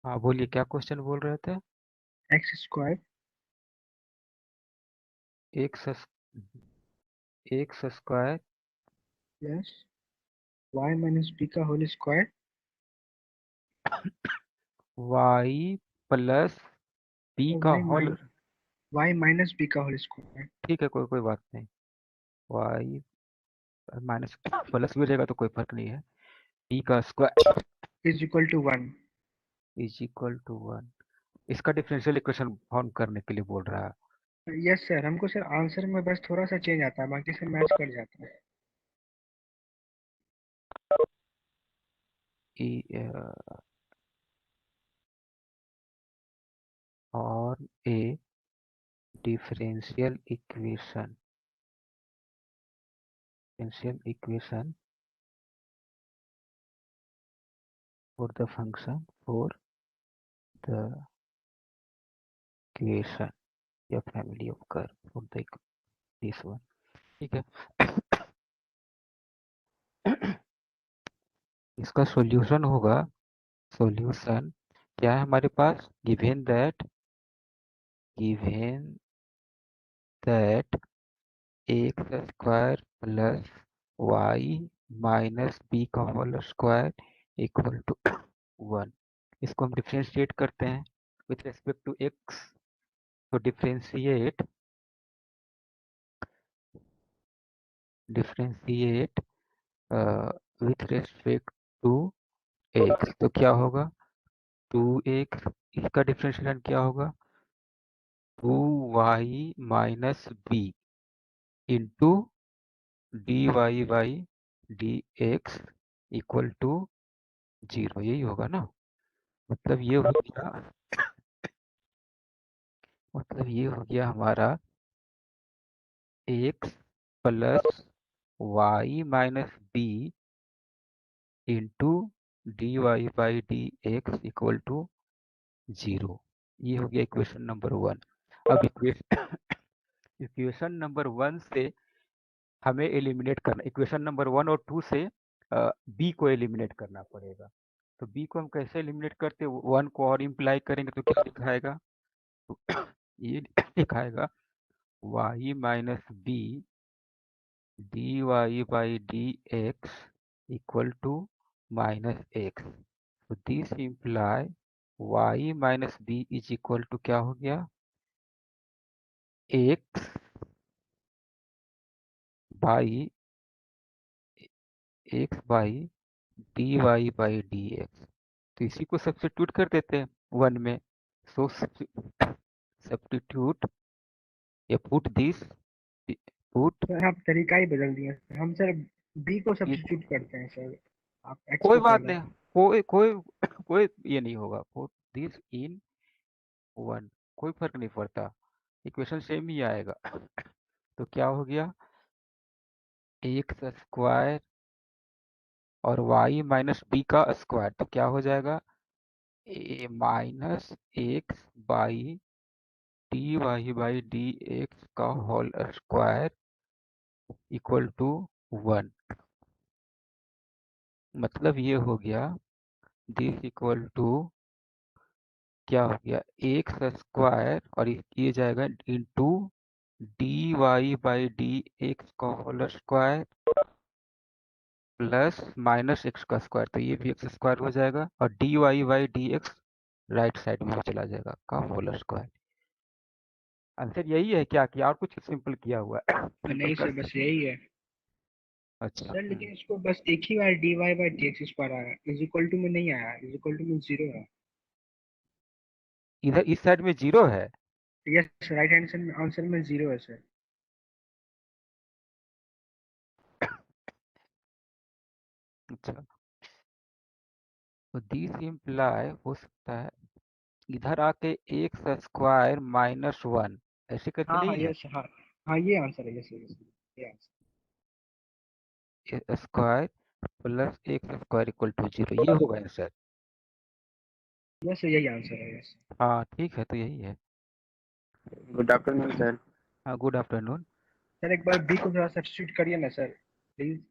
हाँ बोलिए, क्या क्वेश्चन बोल रहे थे? X square x x square plus y minus b का whole square y plus b का y whole. Y minus b का होल स्क्वायर ठीक है, कोई कोई बात नहीं। वाई माइनस प्लस भी हो जाएगा तो कोई फर्क नहीं है। बी का square is equal to 1। Is equal to 1। इसका डिफरेंशियल इक्वेशन फाउंड करने के लिए बोल रहा है। यस सर, हमको सर आंसर में बस थोड़ा सा चेंज आता है, बाकी सब मैच कर जाता है। और ए differential equation for the function for the equation या family of curve for the this one। ठीक है। इसका सॉल्यूशन होगा, सॉल्यूशन क्या है हमारे पास? Given that x square plus y minus b का होल स्क्वायर इक्वल टू 1। इसको हम डिफ्रेंशिएट करते हैं विथ रेस्पेक्ट टू एक्स। तो differentiate with respect to x तो क्या होगा? 2x। इसका डिफरेंशिएशन क्या होगा? 2y minus b into d y by d x equal to 0। यही होगा ना? मतलब ये हो गया, मतलब ये हो गया हमारा x plus y minus b into d y by d x equal to 0। ये हो गया इक्वेशन नंबर 1। अब इक्वेशन नंबर 1 से हमें एलिमिनेट करना, इक्वेशन नंबर 1 और 2 से बी को एलिमिनेट करना पड़ेगा। तो बी को हम कैसे एलिमिनेट करते हैं? 1 को और इम्प्लाई करेंगे तो क्या लिखाएगा? तो ये लिखाएगा y minus b d y by d x equal to minus x. तो this imply y minus b is equal to क्या हो गया? X by d y by d x. तो इसी को सब्स्टिट्यूट कर देते हैं 1 में। सो सब्स्टिट्यूट या पुट सर आप तरीका ही बदल दिए सर, हम सर बी को ये सब्स्टिट्यूट करते हैं सर, आप एक्स कोई को कर बात रहे नहीं। हैं। कोई कोई कोई ये नहीं होगा। पुट दिस इन 1, कोई फर्क नहीं पड़ता, इक्वेशन सेम ही आएगा। तो क्या हो गया? एक्स स्क्वायर और वाई माइनस बी का स्क्वायर तो क्या हो जाएगा? A minus x by d y by d x का होल स्क्वायर इक्वल टू 1। मतलब ये हो गया दिस इक्वल टू क्या हो गया? एक्स स्क्वायर और ये जाएगा into d y by d x का whole square plus minus x का स्क्वायर, तो ये भी एक्स स्क्वायर हो जाएगा और d y by d x right side में चला जाएगा का होल स्क्वायर। आंसर यही है क्या कि और कुछ सिंपल किया हुआ है? सिंपल नहीं कर सर, बस यही है अच्छा। सर, लेकिन इसको बस एक ही बार d y by d x square आया, इज इक्वल टू में नहीं आया, इज इक्वल टू में जीरो है। इधर इस साइड में 0 है। यस, राइट आंसर में जीरो है सर। अच्छा, तो दिस इम्प्लाई हो सकता है इधर आके एक्स स्क्वायर माइनस 1 ऐसे करके हाँ हाँ नहीं है? यस, हाँ हाँ ये आंसर है, यस यस, ये answer. Square plus x square equal to 0, ये होगा आंसर। यस यही आंसर है, यस। हाँ ठीक है, तो यही है। Good afternoon sir. हाँ गुड आफ्टरनून। सर एक बार बी को थोड़ा सब्स्टिट्यूट करिए ना सर, प्लीज।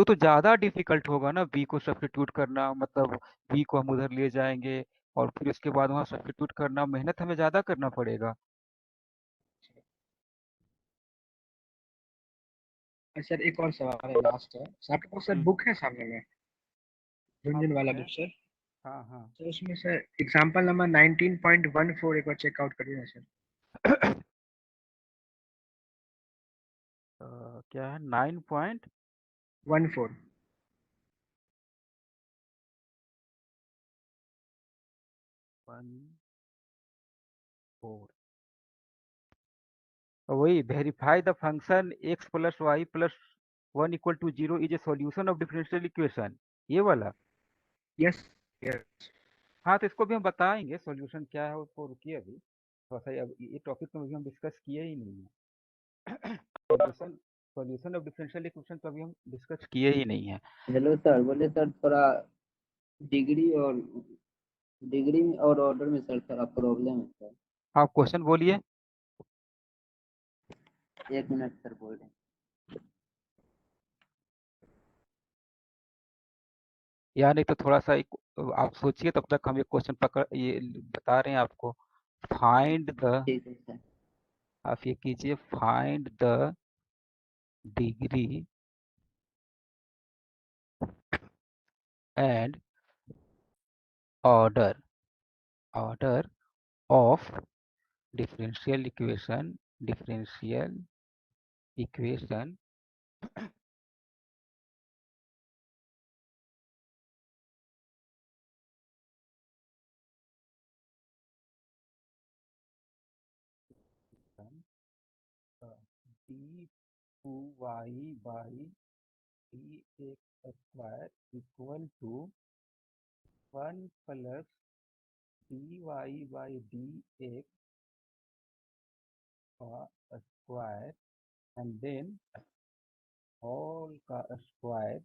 तो ज्यादा डिफिकल्ट होगा ना बी को सब्स्टिट्यूट करना, मतलब बी को हम उधर ले जाएंगे और फिर उसके बाद वहां सब्स्टिट्यूट करना, मेहनत हमें ज्यादा करना पड़ेगा। सर एक और सवाल है, लास्ट है सर, आपके पास सर हम्म, बुक है सामने में, हाँ झुनझुन बुक वाला है। Book sir? हाँ हाँ। तो उसमें सर एग्जाम्पल नंबर 19.14 एक बार चेकआउट करिए ना सर। क्या है 9.14? वही verify the function x plus y plus 1 = 0 is a solution of differential equation, ये वाला। Yes yes. हाँ तो इसको भी हम बताएंगे सॉल्यूशन क्या है, उसको रुकिए अभी थोड़ा सा, अब ये टॉपिक तो अभी हम डिस्कस किए ही नहीं है। Solution solution of differential equation तो अभी हम डिस्कस किए ही नहीं है। हेलो सर, बोले सर थोड़ा डिग्री और डिग्री और ऑर्डर में सर थोड़ा प्रॉब्लम है सर। आप क्वेश्चन बोलिए। 1 मिनट सर, बोल रहे हैं। या नहीं तो थोड़ा सा आप सोचिए, तब तक हम एक क्वेश्चन पकड़ ये बता रहे हैं आपको। फाइंड द, ठीक है सर। आप ये कीजिए, find the degree and order order of differential equation d two y by d x square equal to 1 + d y by d x का स्क्वायर एंड देन होल का स्क्वायर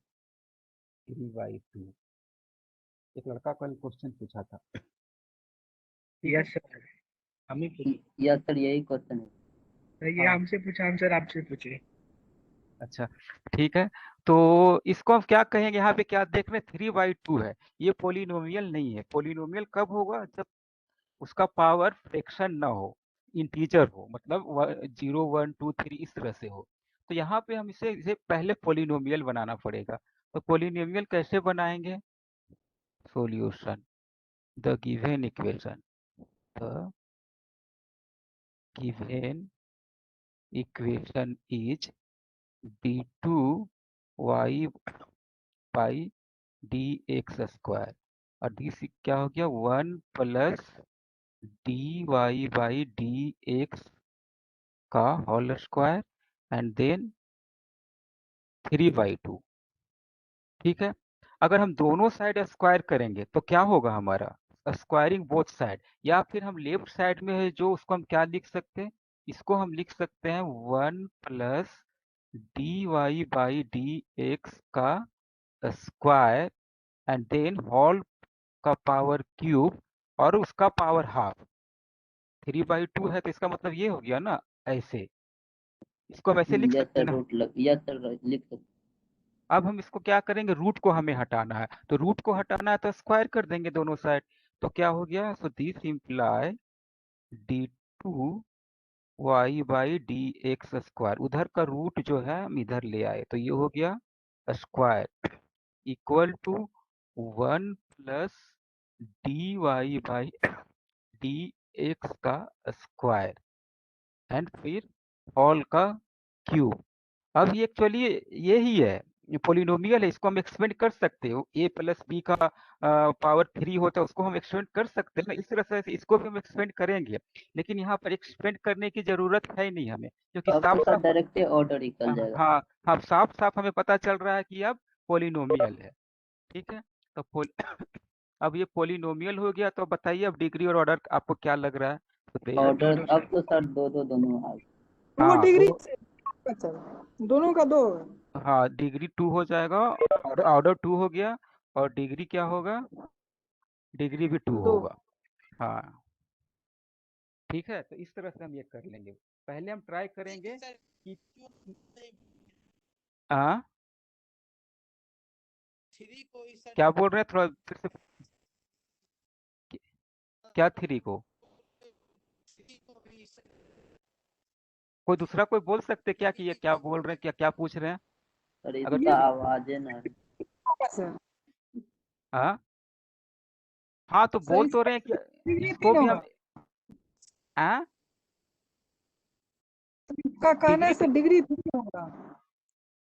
3/2। एक लड़का कल क्वेश्चन पूछा था, ठीक है। यस सर, हम ही पूछे यस सर, यही क्वेश्चन है। सर, ये हाँ हमसे पूछा, आंसर आपसे पूछे। अच्छा, ठीक है। तो इसको हम क्या कहेंगे, यहाँ पे क्या देख रहे हैं, 3/2 है। ये पोलिनोमियल नहीं है। पोलिनोमियल कब होगा, जब उसका पावर फ्रैक्शन ना हो, इंटीजर हो, मतलब 0 1 2 3 इस तरह से हो। तो यहाँ पे हम इसे पहले पोलिनोमियल बनाना पड़ेगा। तो पोलिनोमियल कैसे बनाएंगे, solution the given equation, the given equation is d2y by d x square, और डी क्या हो गया, 1 + dy/dx का होल स्क्वायर एंड देन 3/2। ठीक है। अगर हम दोनों साइड स्क्वायर करेंगे तो क्या होगा हमारा, स्क्वायरिंग बोथ साइड, या फिर हम लेफ्ट साइड में है जो, उसको हम क्या लिख सकते हैं, इसको हम लिख सकते हैं 1 + dy/dx का स्क्वायर एंड देन होल का पावर क्यूब और उसका पावर हाफ। 3/2 है तो इसका मतलब ये हो गया ना, ऐसे, इसको हम ऐसे लिख यस सकते हैं सर, ना। यस सर, लिख सकते। अब हम इसको क्या करेंगे, रूट को हमें हटाना है, तो रूट को हटाना है तो स्क्वायर कर देंगे दोनों साइड। तो क्या हो गया, सो दिस इम्प्लाई d2y/dx², उधर का रूट जो है हम इधर ले आए, तो ये हो गया स्क्वायर इक्वल टू 1 + dy/dx का स्क्वायर एंड फिर ऑल का क्यूब। अब ये एक्चुअली ये ही है, ये पोलिनोमियल है, इसको हम एक्सपेंड कर सकते हो, a + b का पावर 3 होता है, उसको हम एक्सपेंड कर सकते हैं ना, इस तरह से इसको भी हम एक्सपेंड करेंगे। लेकिन यहाँ पर एक्सपेंड करने की जरूरत है नहीं हमें, क्योंकि अब तो साफ सर साफ, डायरेक्ट ऑर्डर निकल जाएगा। हाँ हाँ, साफ साफ हमें पता चल रहा है कि अब पोलिनोमियल है। ठीक है। तो अब ये पोलिनोमियल हो गया, तो बताइए अब डिग्री और ऑर्डर आपको क्या लग रहा है, बताइए। ऑर्डर दोनों अब सर। तो सर दो दो दोनों आ गए। वो हाँ डिग्री तो सर, दोनों का दो। हाँ, डिग्री 2 हो जाएगा, ऑर्डर ऑर्डर 2 हो गया, और डिग्री क्या होगा, डिग्री भी 2 दो। होगा। हाँ ठीक है, तो इस तरह से हम ये कर लेंगे। पहले हम ट्राई करेंगे कि, हाँ क्या बोल रहे हैं, थोड़ा फिर से। क्या थ्री को? कोई दूसरा कोई बोल सकते क्या कि ये क्या बोल रहे हैं, क्या क्या पूछ रहे हैं? सर अगर इसका थ्री, आवाज है ना। होगा सर। हाँ हाँ, तो सर बोल तो रहे हैं कि डिग्री इसको तीन भी होगा। हम, हाँ, का कहना है डिग्री सर डिग्री तीन होगा।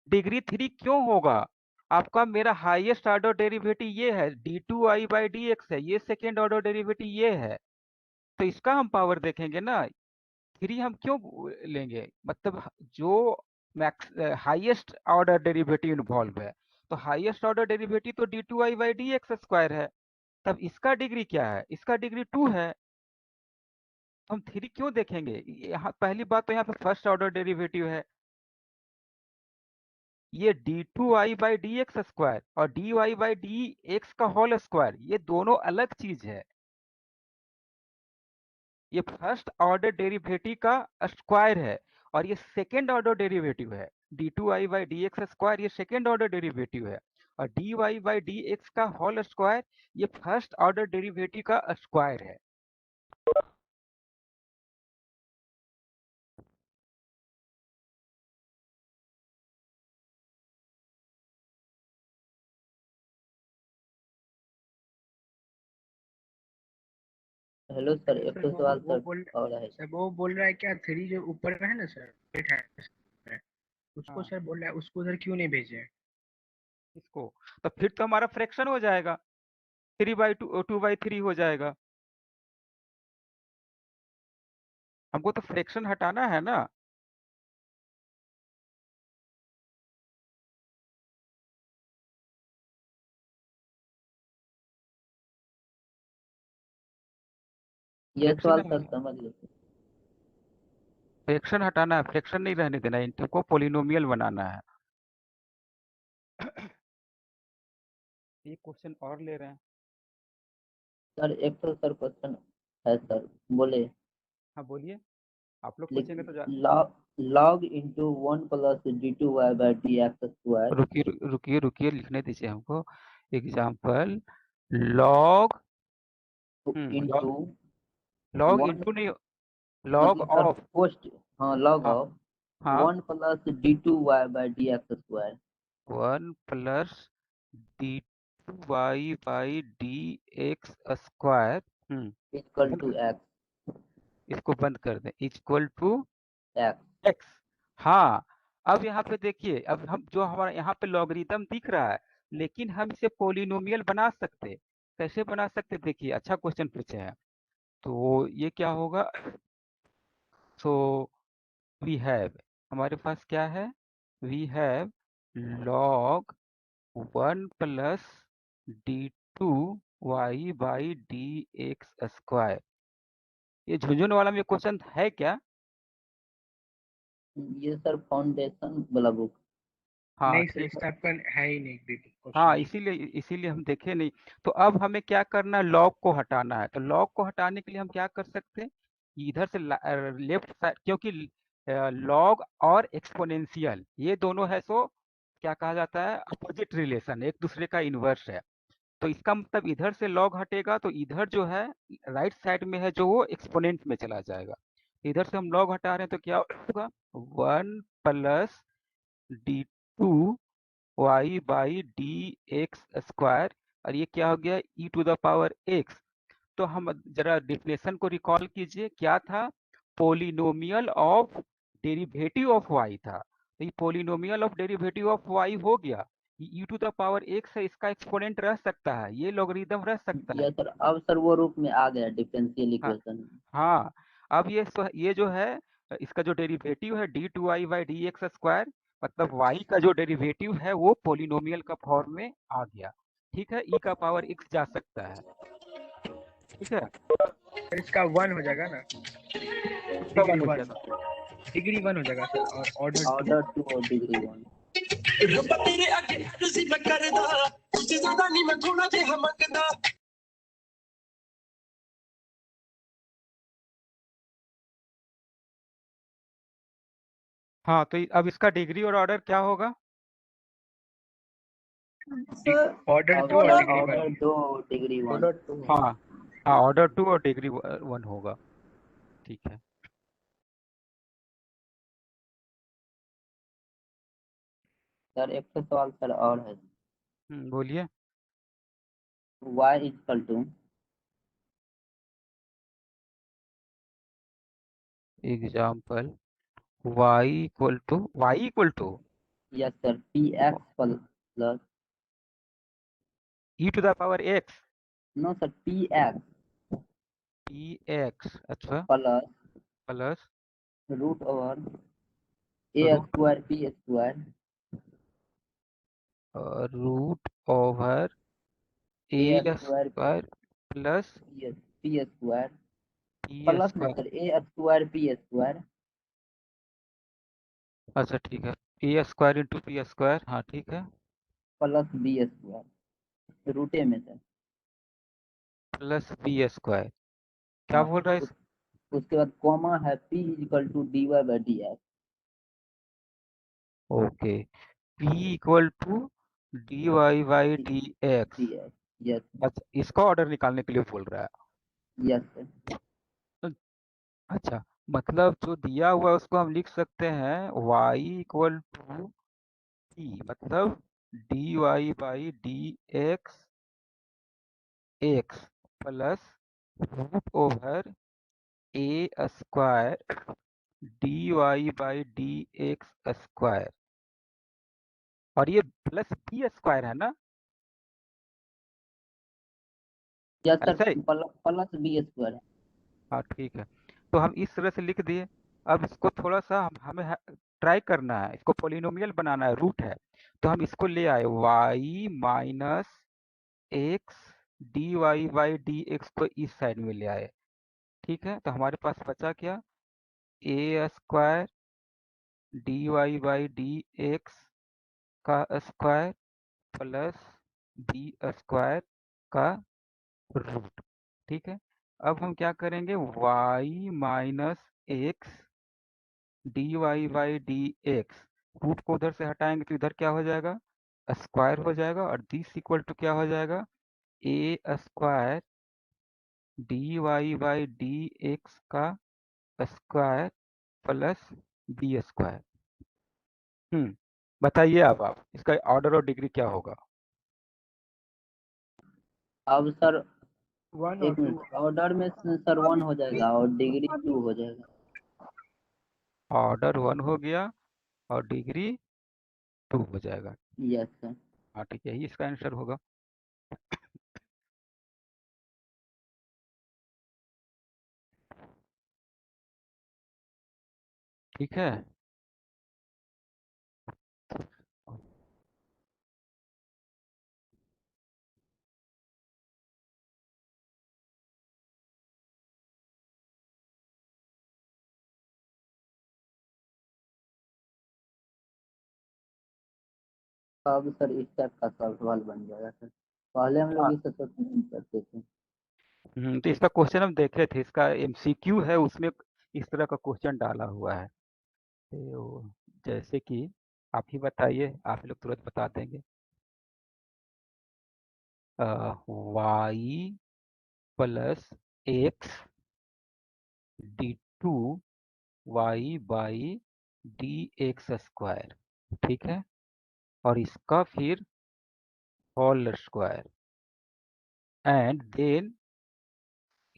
डिग्री थ्री क्यों होगा? आपका मेरा हाईएस्ट ऑर्डर डेरिवेटिव ये है, d2i/dx है, ये सेकेंड ऑर्डर डेरिवेटिव ये है, तो इसका हम पावर देखेंगे ना। थ्री हम क्यों लेंगे, मतलब जो max highest order derivative involve है, तो हाईएस्ट ऑर्डर डेरिवेटिव तो d2i/dx² है। तब इसका डिग्री क्या है? इसका डिग्री 2 है। तो हम थ्री क्यों देखेंगे? यहाँ पहली बात तो यहाँ पे फर्स्ट ऑर्डर डेरिवेटिव है, ये d2i/dx² और dy/dx का होल स्क्वायर, ये दोनों अलग चीज है। ये फर्स्ट ऑर्डर डेरिवेटिव का स्क्वायर है और ये सेकेंड ऑर्डर डेरिवेटिव है। d2i/dx² ये सेकेंड ऑर्डर डेरिवेटिव है और dy/dx का होल स्क्वायर ये फर्स्ट ऑर्डर डेरिवेटिव का स्क्वायर है। हेलो सर, एक सर तो सवाल वो सर बोल और है। सर वो बोल रहा है क्या थ्री जो ऊपर में है ना सर, वेट है, उसको हाँ, सर बोल रहा है उसको उधर क्यों नहीं भेजे? इसको तो फिर तो हमारा फ्रैक्शन हो जाएगा, 3/2 2/3 हो जाएगा। हमको तो फ्रैक्शन हटाना है ना। ये फ्रैक्शन सवाल सर समझ गए। फ्रैक्शन हटाना है, फ्रैक्शन नहीं रहने देना है, इनको पोलिनोमियल बनाना है। एक क्वेश्चन और ले रहे हैं। सर एक तो सर क्वेश्चन है सर, बोले। हाँ बोलिए, आप लोग पूछेंगे तो लॉग लॉग इंटू 1 + d2y/dx²। रुकिए रुकिए रुकिए, लिखने दीजिए हमको। Example, log into log one, into नहीं, लॉग मतलब सर ऑफ, पोस्ट, हाँ लॉग हाँ ऑफ हाँ, 1 + d2y/dx²। 1 + d2y/dx²। इक्वल बंद टू कर, एक्स। इसको बंद कर दें, इक्वल टू एक्स। एक्स। हाँ, अब यहाँ पे देखिए, अब हम जो हमारा यहाँ पे लॉगरिदम दिख रहा है, लेकिन हम इसे पोलिनोमियल बना सकते। कैसे बना सकते, देखिए अच्छा क्वेश्चन पूछे हैं। तो ये क्या होगा, सो वी हैव, हमारे पास क्या है, वी हैव लॉग 1 + d2y/dx²। ये झुंझुन वाला में क्वेश्चन है क्या? ये सर फाउंडेशन वाला बुक। हाँ नहीं सर, ठीक इस है। टाइप का है ही नहीं हाँ, क्वेश्चन। इसीलिए इसीलिए हम देखे नहीं। तो अब हमें क्या करना है, लॉग को हटाना है। तो लॉग को हटाने के लिए हम क्या कर सकते हैं, इधर से लेफ्ट साइड, क्योंकि लॉग और एक्सपोनेंशियल ये दोनों है, सो क्या कहा जाता है, अपोजिट रिलेशन, एक दूसरे का इन्वर्स है। तो इसका मतलब इधर से लॉग हटेगा तो इधर जो है राइट साइड में है जो वो एक्सपोनेंट में चला जाएगा। इधर से हम लॉग हटा रहे हैं तो क्या होगा, 1 + d2y/dx²। और ये क्या हो गया, e⁻x। तो हम जरा डिफिनेशन को रिकॉल कीजिए, क्या था, polynomial of derivative of y था। तो ये polynomial of derivative of y हो गया। e⁻x है, इसका एक्सपोनेंट रह सकता है, ये लॉगरिदम रह सकता है। ये सर अब सर वो रूप में आ गया डिफरेंशियल हाँ इक्वेशन। हाँ, अब ये जो है, इसका जो डेरिवेटिव है d2y/dx², मतलब y का जो डेरिवेटिव है वो पोलिनोमियल का फॉर्म में आ गया। ठीक है, e⁻x जा सकता है। ठीक है, सर इसका 1 हो जाएगा ना, इसका डिग्री वन हो 1, जाएगा। डिग्री 1 हो जाएगा सर, और ऑर्डर 2। ऑर्डर 2 और डिग्री 1। हाँ, तो अब इसका डिग्री और ऑर्डर क्या होगा? सर ऑर्डर 2 और order degree 1। Order 2 degree 1। Order 2। हाँ हाँ, ऑर्डर 2 और डिग्री 1 होगा। ठीक है, सर एक तो सवाल सर और है। बोलिए। y equal to example y equal to yes sir px plus e to the power x no sir px px, अच्छा, plus plus root over a root square p square root over a a square square plus p square p plus में square. Sir a square p square अच्छा ठीक है, a square into p square, हाँ ठीक है, plus b square रूटे में sir. Plus b square. क्या हाँ बोल रहा है उसके बाद कॉमा है p equal to dy by d x. Okay, p equal to d y by d x. Yes अच्छा, इसका ऑर्डर निकालने के लिए बोल रहा है। यस सर अच्छा, मतलब जो दिया हुआ है उसको हम लिख सकते हैं y इक्वल टू p, मतलब d y by d x x plus root over a square d y by d x square, और ये प्लस बी स्क्वायर है ना, यस सर ऐसा ही। Plus b square. हाँ ठीक है, तो हम इस तरह से लिख दिए। अब इसको थोड़ा सा हमें ट्राई करना है, इसको पोलिनोमियल बनाना है, रूट है, तो हम इसको ले आए y minus x d y by d x को इस साइड में ले आए। ठीक है, तो हमारे पास बचा क्या, a square d y by d x का स्क्वायर प्लस बी स्क्वायर का रूट। ठीक है, अब हम क्या करेंगे, y minus x d y by d x, root को उधर से हटाएंगे तो इधर क्या हो जाएगा, स्क्वायर हो जाएगा, और दिस इक्वल टू क्या हो जाएगा, a square d y by d x का स्क्वायर प्लस बी स्क्वायर। बताइए अब आप इसका ऑर्डर और डिग्री क्या होगा। अब सर 1 और एक 2। मिनट, ऑर्डर में सर 1 हो जाएगा और डिग्री 2 हो जाएगा। ऑर्डर 1 हो गया और डिग्री 2 हो जाएगा। यस सर हाँ ठीक है, यही इसका आंसर होगा। ठीक है, अब सर इस टाइप का सवाल बन जाएगा सर। पहले हम लोग इसे सोच नहीं करते थे। तो इसका क्वेश्चन हम देखे थे, इसका एमसीक्यू है, उसमें इस तरह का क्वेश्चन डाला हुआ है। तो जैसे कि आप ही बताइए, आप लोग तुरंत बता देंगे। y plus x d two y by d x square, ठीक है, और इसका फिर होल स्क्वायर, एंड देन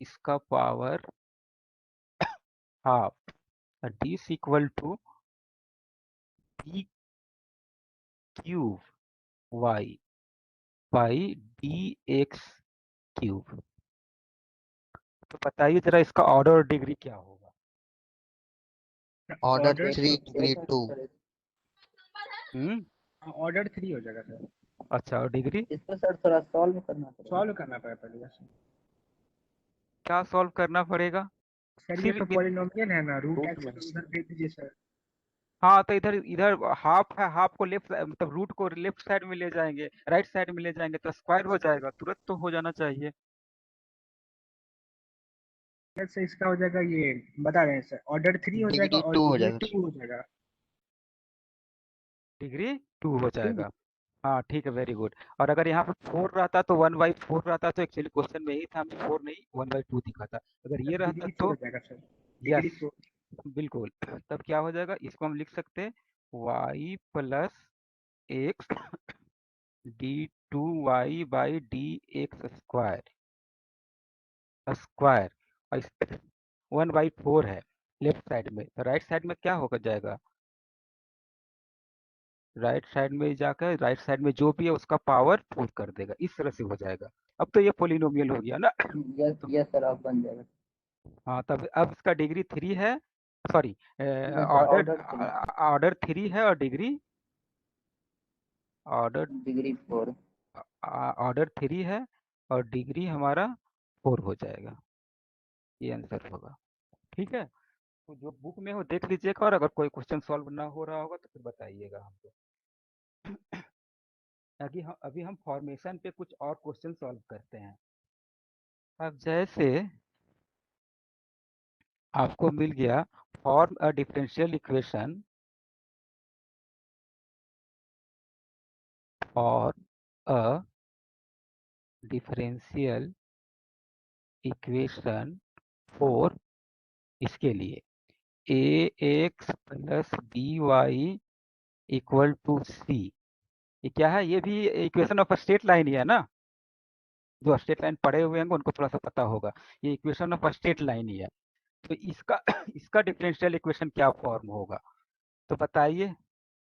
इसका power half, this equal to d cube y by d x cube. तो बताइए जरा इसका ऑर्डर और डिग्री क्या होगा। Order 3 degree 2। ऑर्डर 3 हो जाएगा सर। अच्छा, और डिग्री इसको सर थोड़ा सॉल्व करना पड़ेगा। सॉल्व करना पड़ेगा सर। क्या सॉल्व करना पड़ेगा सर ये तो फिर। पॉलिनोमियल है ना, रूट रूट एक्स में को उधर दे दीजिए सर। हाँ, तो इधर इधर हाफ है, हाफ को लेफ्ट, मतलब रूट को लेफ्ट साइड में ले जाएंगे, राइट साइड में ले जाएंगे तो स्क्वायर हो जाएगा, तुरंत तो हो जाना चाहिए। से इसका हो जाएगा, ये बता रहे हैं सर, ऑर्डर 3 हो जाएगा डिग्री और 2 हो डिग्री जाएगा। 2 हो जाएगा। डिग्री 2 हो जाएगा। हाँ ठीक है, वेरी गुड। और अगर यहाँ पे 4 रहता तो 1/4 रहता, तो एक्चुअली क्वेश्चन में ही था, हमें 4 नहीं 1/2 दिखा था। अगर ये रहता डिग्री 4 तो हो जाएगा सर, यस, डिग्री 4। बिल्कुल। तब क्या हो जाएगा, इसको हम लिख सकते हैं y plus x d2y/dx square, और 1/4 है लेफ्ट साइड में, तो राइट साइड में क्या होकर जाएगा, राइट साइड में जाकर राइट साइड में जो भी है उसका पावर 4 कर देगा, इस तरह से हो जाएगा। अब तो ये पोलिनोमियल हो गया ना। यस तो यस सर, आप बन जाएगा। हाँ, तब अब इसका डिग्री 3 है, सॉरी नहीं सर, ऑर्डर ऑर्डर 3, ऑर्डर 3 है और डिग्री ऑर्डर डिग्री 4। ऑर्डर 3 है और डिग्री हमारा 4 हो जाएगा, ये आंसर होगा। ठीक है, तो जो बुक में हो देख लीजिएगा, और अगर कोई क्वेश्चन सॉल्व ना हो रहा होगा तो फिर बताइएगा हमको। अभी हम फॉर्मेशन पे कुछ और क्वेश्चन सॉल्व करते हैं। अब जैसे आपको मिल गया फॉर्म अ डिफरेंशियल इक्वेशन और अ डिफरेंशियल इक्वेशन फॉर इसके लिए a x plus b y equal to c. ये क्या है, ये भी इक्वेशन ऑफ स्ट्रेट लाइन ही है ना, जो स्ट्रेट लाइन पढ़े हुए होंगे उनको थोड़ा सा पता होगा, ये इक्वेशन ऑफ स्ट्रेट लाइन ही है। तो इसका इसका डिफरेंशियल इक्वेशन क्या फॉर्म होगा, तो बताइए,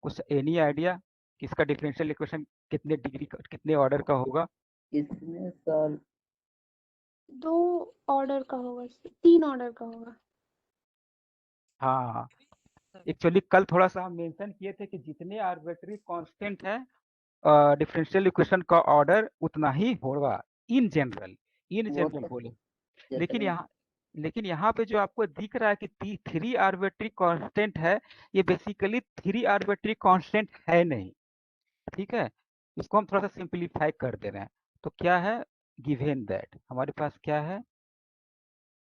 कुछ एनी आइडिया कि इसका डिफरेंशियल इक्वेशन कितने डिग्री कितने ऑर्डर का होगा। इसमें सर 2 ऑर्डर का होगा, 3 ऑर्डर का होगा। हाँ, एक्चुअली कल थोड़ा सा हम मेंशन किए थे कि जितने आर्बिट्री कांस्टेंट है डिफरेंशियल इक्वेशन का ऑर्डर उतना ही होगा इन जनरल, इन वो जनरल तो बोले। जैसे लेकिन नहीं, यहाँ लेकिन यहाँ पे जो आपको दिख रहा है कि 3 आर्बिट्री कांस्टेंट है, ये बेसिकली 3 आर्बिट्री कांस्टेंट है नहीं। ठीक है, इसको हम थोड़ा सा सिंपलीफाई कर दे रहे हैं। तो क्या है, गिवेन दैट हमारे पास क्या है,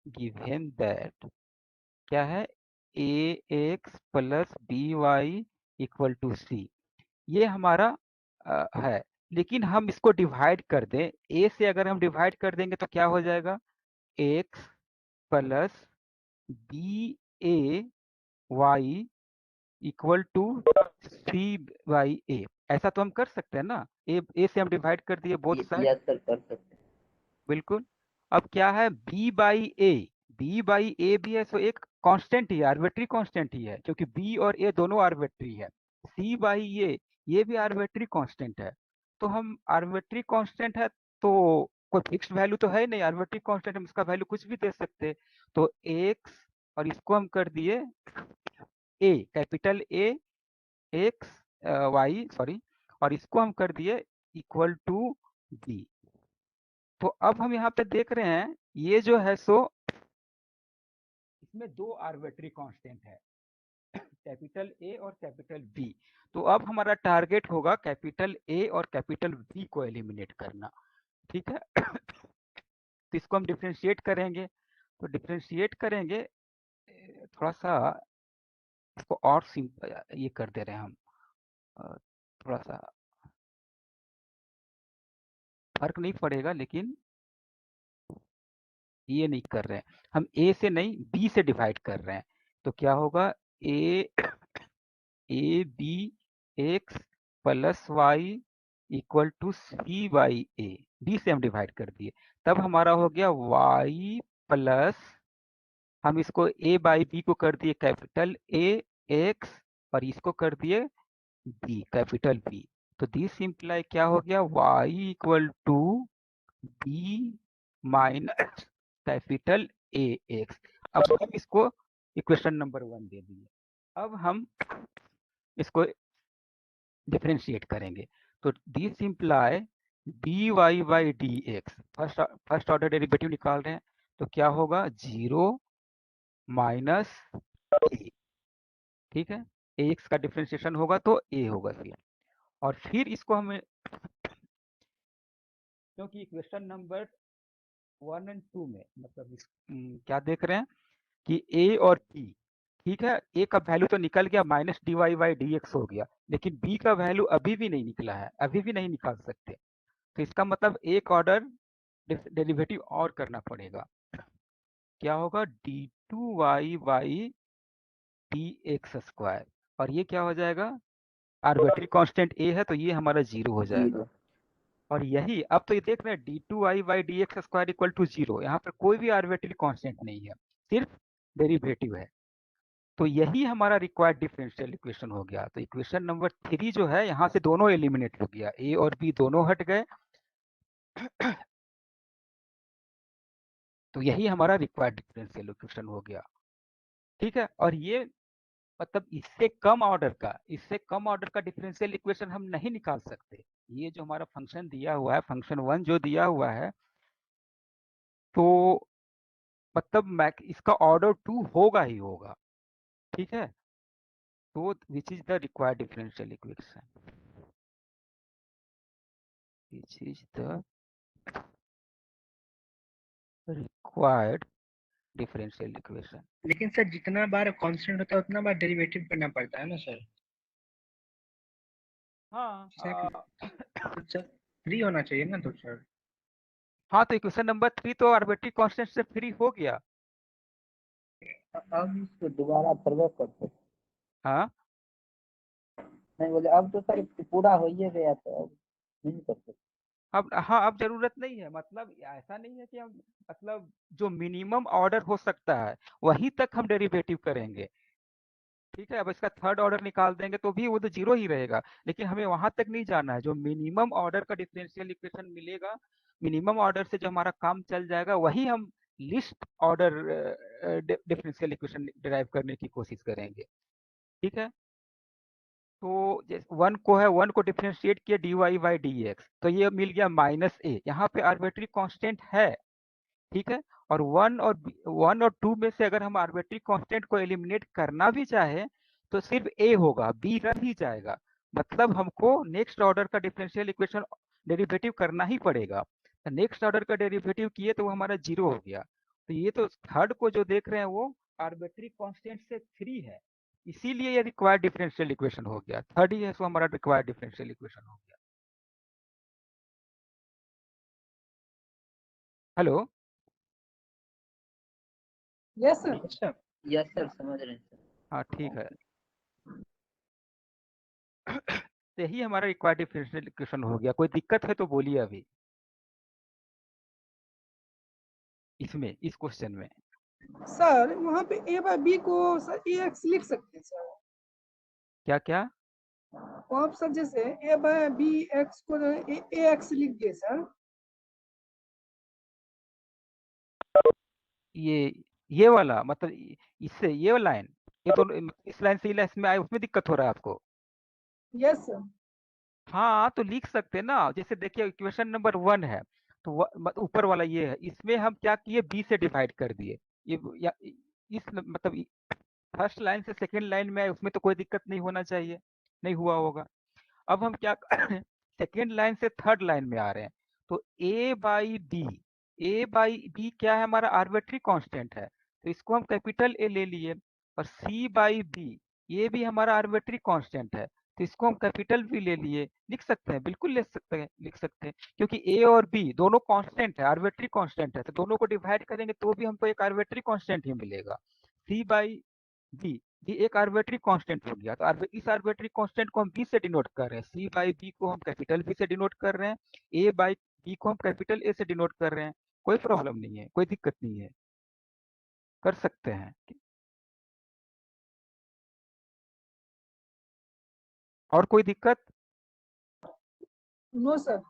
गिवेन दैट क्या है, a x plus b y equal to c, ये हमारा है। लेकिन हम इसको डिवाइड कर दें, ए से अगर हम डिवाइड कर देंगे तो क्या हो जाएगा, x plus b a y equal to c by a, ऐसा तो हम कर सकते हैं ना, ए से हम डिवाइड कर दिए बोथ साइड, यस सर कर सकते हैं। बिल्कुल। अब क्या है, बी बाई ए भी है, सो एक कांस्टेंट ही है, आर्बिट्री कांस्टेंट ही है, क्योंकि बी और ए दोनों आर्बिट्री है। सी बाई ये भी आर्बिट्री कांस्टेंट है। तो हम आर्बिट्री कांस्टेंट है तो कोई फिक्स्ड वैल्यू तो है नहीं, आर्बिट्री कांस्टेंट हम इसका वैल्यू कुछ भी दे सकते हैं। तो एक्स, और इसको हम कर दिए a, capital a x y sorry, और इसको हम कर दिए इक्वल टू बी। तो अब हम यहाँ पे देख रहे हैं, ये जो है सो इसमें 2 आर्बिट्री कांस्टेंट है, कैपिटल ए और कैपिटल बी। तो अब हमारा टारगेट होगा कैपिटल ए और कैपिटल बी को एलिमिनेट करना। ठीक है, तो इसको हम डिफ्रेंशिएट करेंगे, तो डिफ्रेंशिएट करेंगे थोड़ा सा इसको और सिंपल ये कर दे रहे हैं हम, थोड़ा सा फर्क नहीं पड़ेगा, लेकिन ये नहीं कर रहे हैं हम, ए से नहीं बी से डिवाइड कर रहे हैं। तो क्या होगा, a b x plus y equal to c by a, b से हम डिवाइड कर दिए। तब हमारा हो गया वाई प्लस, हम इसको ए बाई बी को कर दिए कैपिटल ए एक्स, और इसको कर दिए बी कैपिटल बी। तो दिस इम्प्लाई क्या हो गया, y equal to b minus capital a x. अब हम इसको इक्वेशन नंबर 1 दे दिए। अब हम इसको डिफरेंशिएट करेंगे, तो this imply d y by d x, first order derivative निकाल रहे हैं, तो क्या होगा 0 माइनस ए। ठीक है, ए एक्स का डिफरेंशिएशन होगा तो ए होगा फिर, और फिर इसको हमें, क्योंकि इक्वेशन नंबर 1 और 2 में मतलब क्या देख रहे हैं कि ए और पी ठीक है, ए का वैल्यू तो निकल गया minus d y by d x हो गया, लेकिन बी का वैल्यू अभी भी नहीं निकला है, अभी भी नहीं निकाल सकते। तो इसका मतलब एक ऑर्डर डेरिवेटिव और करना पड़ेगा। क्या होगा, d two y by d x square, और ये क्या हो जाएगा, आर्बिट्री कांस्टेंट ए है तो ये हमारा 0 हो जाएगा। 0। और यही अब तो ये देख रहे हैं d two i by d x square equal to 0, यहाँ पर कोई भी आर्बिट्री कांस्टेंट नहीं है, सिर्फ डेरिवेटिव है। तो यही हमारा रिक्वायर्ड डिफरेंशियल इक्वेशन हो गया। तो इक्वेशन नंबर 3 जो है, यहाँ से दोनों एलिमिनेट हो गया, ए और बी दोनों हट गए। तो यही हमारा रिक्वायर्ड डिफरेंशियल इक्वेशन हो गया। ठीक है, और ये मतलब इससे कम ऑर्डर का डिफरेंशियल इक्वेशन हम नहीं निकाल सकते। ये जो हमारा फंक्शन दिया हुआ है, फंक्शन 1 जो दिया हुआ है, तो मतलब इसका ऑर्डर 2 होगा ही होगा। ठीक है, तो विच is the required differential equation, which is the required differential equation. लेकिन सर जितना बार कांस्टेंट होता है उतना बार डेरिवेटिव करना पड़ता है ना सर। हाँ तो सर फ्री होना चाहिए ना तो सर। हाँ, तो इक्वेशन नंबर 3 तो आर्बिट्री कांस्टेंट से फ्री हो गया। अब इसको दोबारा फॉरवर्ड करते। हाँ, नहीं बोले अब तो सर पूरा हो ही गया, तो अब नहीं कर सकते। अब जरूरत नहीं है, मतलब ऐसा नहीं है कि हम, मतलब जो मिनिमम ऑर्डर हो सकता है वहीं तक हम डेरिवेटिव करेंगे। ठीक है, अब इसका थर्ड ऑर्डर निकाल देंगे तो भी वो तो 0 ही रहेगा, लेकिन हमें वहां तक नहीं जाना है। जो मिनिमम ऑर्डर का डिफरेंशियल इक्वेशन मिलेगा, मिनिमम ऑर्डर से जो हमारा काम चल जाएगा, वही हम list order differential equation derive करने की कोशिश करेंगे। ठीक है, तो वन को डिफरेंशिएट किया d y by d x, तो ये मिल गया माइनस ए, यहाँ पे आर्बिट्री कांस्टेंट है। ठीक है, और वन और टू में से अगर हम आर्बिट्री कांस्टेंट को एलिमिनेट करना भी चाहे तो सिर्फ ए होगा, बी रह ही जाएगा। मतलब हमको नेक्स्ट ऑर्डर का डिफरेंशियल इक्वेशन डेरिवेटिव करना ही पड़ेगा। नेक्स्ट ऑर्डर का डेरिवेटिव किए तो वो हमारा 0 हो गया। तो ये तो थर्ड को जो देख रहे हैं वो आर्बिट्री कांस्टेंट से फ्री है, इसीलिए ये रिक्वायर्ड डिफरेंशियल इक्वेशन हो गया। थर्ड ही है सो हमारा रिक्वायर्ड डिफरेंशियल इक्वेशन हो गया। Hello, yes sir. अच्छा यस सर, समझ रहे हैं सर। हाँ ठीक है, तो यही हमारा रिक्वायर्ड डिफरेंशियल इक्वेशन हो गया। कोई दिक्कत है तो बोलिए अभी इसमें, इस क्वेश्चन में। सर वहाँ पे ए बाय बी को सर ए एक्स लिख सकते हैं सर। क्या क्या, वहाँ पे सर जैसे ए बाय बी एक्स को ए एक्स लिख दिए सर। ये वाला मतलब इससे ये वाला लाइन, ये दोनों इस लाइन से इसमें आए, उसमें दिक्कत हो रहा है आपको। Yes sir. हाँ, तो लिख सकते हैं ना। जैसे देखिए इक्वेशन नंबर 1 है, तो ऊपर वाला ये है, इसमें हम क्या किए, बी से डिवाइड कर दिए। ये इस मतलब फर्स्ट लाइन से सेकंड लाइन में आए, उसमें तो कोई दिक्कत नहीं होना चाहिए, नहीं हुआ होगा। अब हम क्या कर रहे हैं, सेकेंड लाइन से थर्ड लाइन में आ रहे हैं। तो ए बाई बी क्या है, हमारा आर्बिट्री कांस्टेंट है, तो इसको हम कैपिटल ए ले लिए। और सी बाई बी ये भी हमारा आर्बिट्री कांस्टेंट है, तो इसको हम कैपिटल बी ले लिए। लिख सकते हैं, बिल्कुल लिख सकते हैं, क्योंकि ए और बी दोनों कांस्टेंट है, आर्बिट्री कांस्टेंट है, तो दोनों को डिवाइड करेंगे तो भी हमको एक आर्बिट्री कांस्टेंट ही मिलेगा। सी बाई बी, ये एक आर्बिट्री कांस्टेंट हो गया। तो इस आर्बिट्री कांस्टेंट को हम बी से डिनोट कर रहे हैं, सी बाई बी को हम कैपिटल बी से डिनोट कर रहे हैं, ए बाई बी को हम कैपिटल ए से डिनोट कर रहे हैं। कोई प्रॉब्लम नहीं है, कोई दिक्कत नहीं है, कर सकते हैं। और कोई दिक्कत? No sir.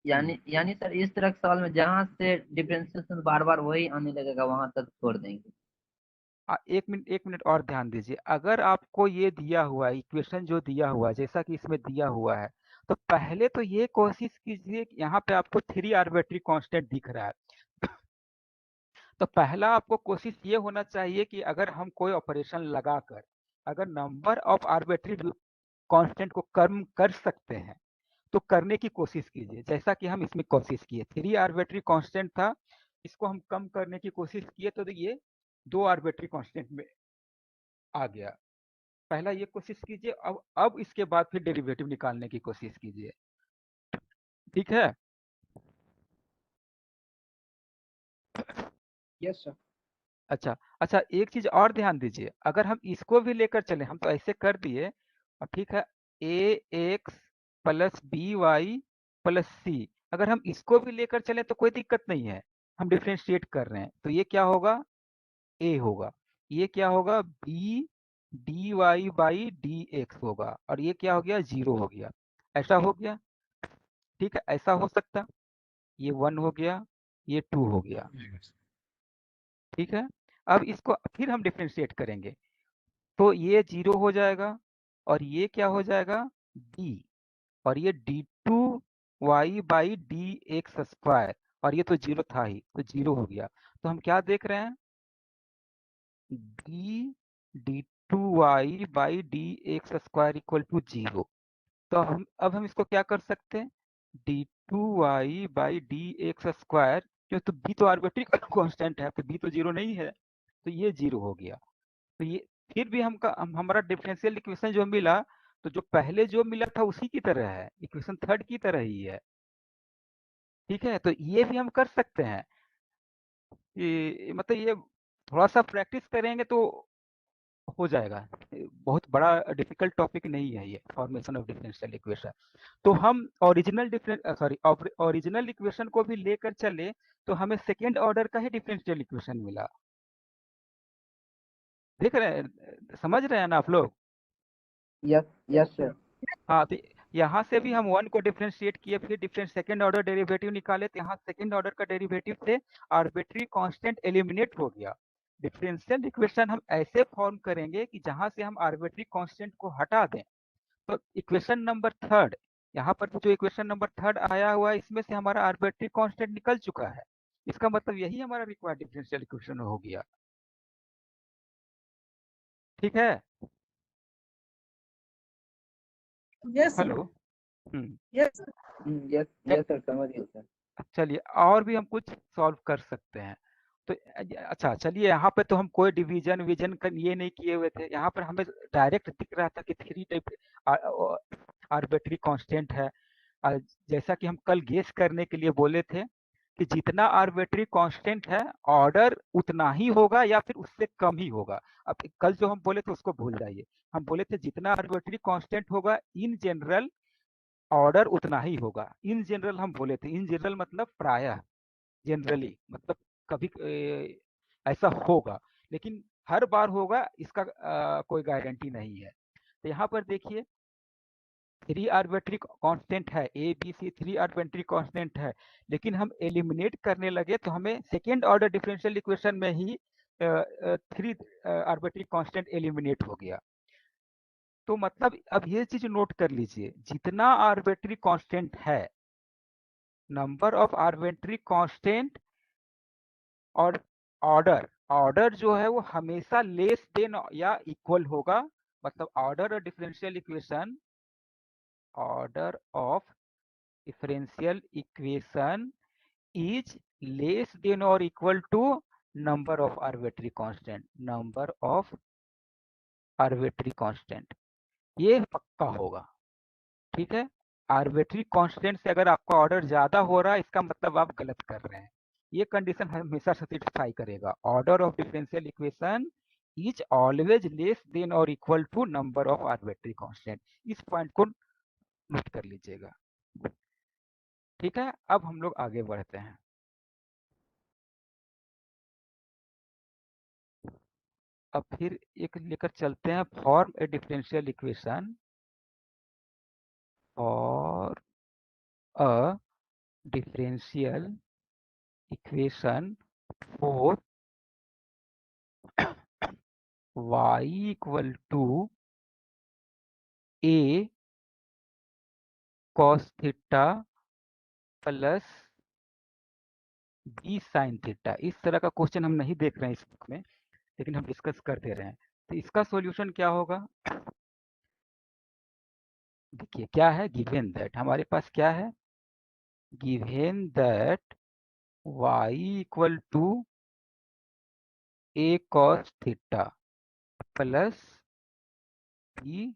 यानी सर इस तरह के सवाल में जहाँ से डिफरेंशिएशन बार बार वही आने लगेगा वहां तक छोड़ देंगे। एक मिनट और ध्यान दीजिए। अगर आपको ये दिया हुआ है इक्वेशन, जो दिया हुआ है जैसा कि इसमें दिया हुआ है, तो पहले तो ये कोशिश कीजिए कि यहाँ पे आपको 3 आर्बिट्री कांस्टेंट दिख रहा है। तो पहला आपको कोशिश ये होना चाहिए कि अगर हम कोई ऑपरेशन लगाकर अगर नंबर ऑफ आर्बिट्री कांस्टेंट को कम कर सकते हैं तो करने की कोशिश कीजिए, जैसा कि हम इसमें कोशिश किए। 3 आर्बिट्री कांस्टेंट था, इसको हम कम करने की कोशिश किए तो ये दो आर्बिट्री कांस्टेंट में आ गया। पहला ये कोशिश कीजिए, अब इसके बाद फिर डेरिवेटिव निकालने की कोशिश कीजिए, ठीक है। Yes sir. अच्छा अच्छा, एक चीज और ध्यान दीजिए, अगर हम इसको भी लेकर चले, हम तो ऐसे कर दिए और ठीक है, a x plus b y plus c, अगर हम इसको भी लेकर चले तो कोई दिक्कत नहीं है, हम डिफ्रेंशिएट कर रहे हैं, तो ये क्या होगा, ए होगा, ये क्या होगा, b d y by d x होगा, और ये क्या हो गया, 0 हो गया, ऐसा हो गया, ठीक है, ऐसा हो सकता, ये 1 हो गया, ये 2 हो गया, ठीक है। अब इसको फिर हम डिफ्रेंशिएट करेंगे, तो ये 0 हो जाएगा, और ये क्या हो जाएगा, डी, और ये d2 y by d x square, और ये तो 0 था ही, तो 0 हो गया, तो हम क्या देख रहे हैं, d2y by d x square equal to 0। तो अब हम इसको क्या कर सकते हैं, d2y by d x square, क्यों, तो b तो आर्बिट्री कांस्टेंट है, तो b तो 0 नहीं है, तो ये 0 हो गया, तो ये फिर भी हमारा डिफरेंशियल इक्वेशन जो मिला, तो जो पहले जो मिला था उसी की तरह है, इक्वेशन थर्ड की तरह ही है, ठीक है। तो ये भी हम कर सकते हैं, ये मतलब ये थोड़ा सा प्रैक्टिस करेंगे तो हो जाएगा, बहुत बड़ा डिफिकल्ट टॉपिक नहीं है ये फॉर्मेशन ऑफ डिफरेंशियल इक्वेशन। तो हम ओरिजिनल इक्वेशन को भी लेकर चले, तो हमें सेकेंड ऑर्डर का ही डिफरेंशियल इक्वेशन मिला, देख रहे हैं, समझ रहे हैं ना आप लोग। Yes yes sir. हाँ, तो यहाँ से भी हम 1 को डिफरेंशिएट किए, फिर सेकेंड ऑर्डर डेरिवेटिव निकाले, तो यहाँ सेकेंड ऑर्डर का डेरिवेटिव से आर्बिट्री कांस्टेंट एलिमिनेट हो गया। डिफरेंशियल इक्वेशन हम ऐसे फॉर्म करेंगे कि जहाँ से हम आर्बिट्री कांस्टेंट को हटा दें। तो इक्वेशन नंबर थर्ड, यहाँ पर जो इक्वेशन नंबर थर्ड आया हुआ है, इसमें से हमारा आर्बिट्री कांस्टेंट निकल चुका है, इसका मतलब यही हमारा रिक्वायर्ड डिफरेंशियल इक्वेशन हो गया, ठीक है। Yes sir. Hello. Yes yes yes sir, समझ गया सर। चलिए, और भी हम कुछ सॉल्व कर सकते हैं, तो अच्छा चलिए, यहाँ पे तो हम कोई डिवीजन विजन ये नहीं किए हुए थे, यहाँ पर हमें डायरेक्ट दिख रहा था कि 3 टाइप आर्बिट्री कांस्टेंट है। जैसा कि हम कल गेस करने के लिए बोले थे कि जितना आर्बिट्री कांस्टेंट है, ऑर्डर उतना ही होगा या फिर उससे कम ही होगा। अब कल जो हम बोले थे उसको भूल जाइए, हम बोले थे जितना आर्बिट्री कांस्टेंट होगा इन जनरल ऑर्डर उतना ही होगा, इन जनरल हम बोले थे, इन जनरल मतलब प्रायः, जनरली मतलब कभी ऐसा होगा, लेकिन हर बार होगा इसका कोई गारंटी नहीं है। तो यहाँ पर देखिए 3 आर्बिट्री कांस्टेंट है, a b c 3 arbitrary constant है, लेकिन हम एलिमिनेट करने लगे तो हमें सेकेंड ऑर्डर डिफरेंशियल इक्वेशन में ही 3 आर्बिट्री कांस्टेंट एलिमिनेट हो गया। तो मतलब अब ये चीज नोट कर लीजिए, जितना आर्बिट्री कांस्टेंट है, नंबर ऑफ आर्बिट्री कांस्टेंट और ऑर्डर जो है वो हमेशा लेस देन या इक्वल होगा, मतलब order of differential equation is less than और equal to number of arbitrary constant, ये पक्का होगा, ठीक है। आर्बिट्री कांस्टेंट से अगर आपका ऑर्डर ज्यादा हो रहा है, इसका मतलब आप गलत कर रहे हैं, ये कंडीशन हमेशा सेटिस्फाई करेगा, order of differential equation is always less than और equal to number of arbitrary constant, इस पॉइंट को नोट कर लीजिएगा, ठीक है। अब हम लोग आगे बढ़ते हैं, अब फिर एक लेकर चलते हैं, फॉर्म ए डिफरेंशियल इक्वेशन और a differential equation for y equal to a cos theta plus b sine theta. इस तरह का क्वेश्चन हम नहीं देख रहे हैं इस बुक में, लेकिन हम डिस्कस कर दे रहे हैं। तो इसका सॉल्यूशन क्या होगा, देखिए क्या है, गिवन दैट, हमारे पास क्या है, given that y equal to a cos theta plus b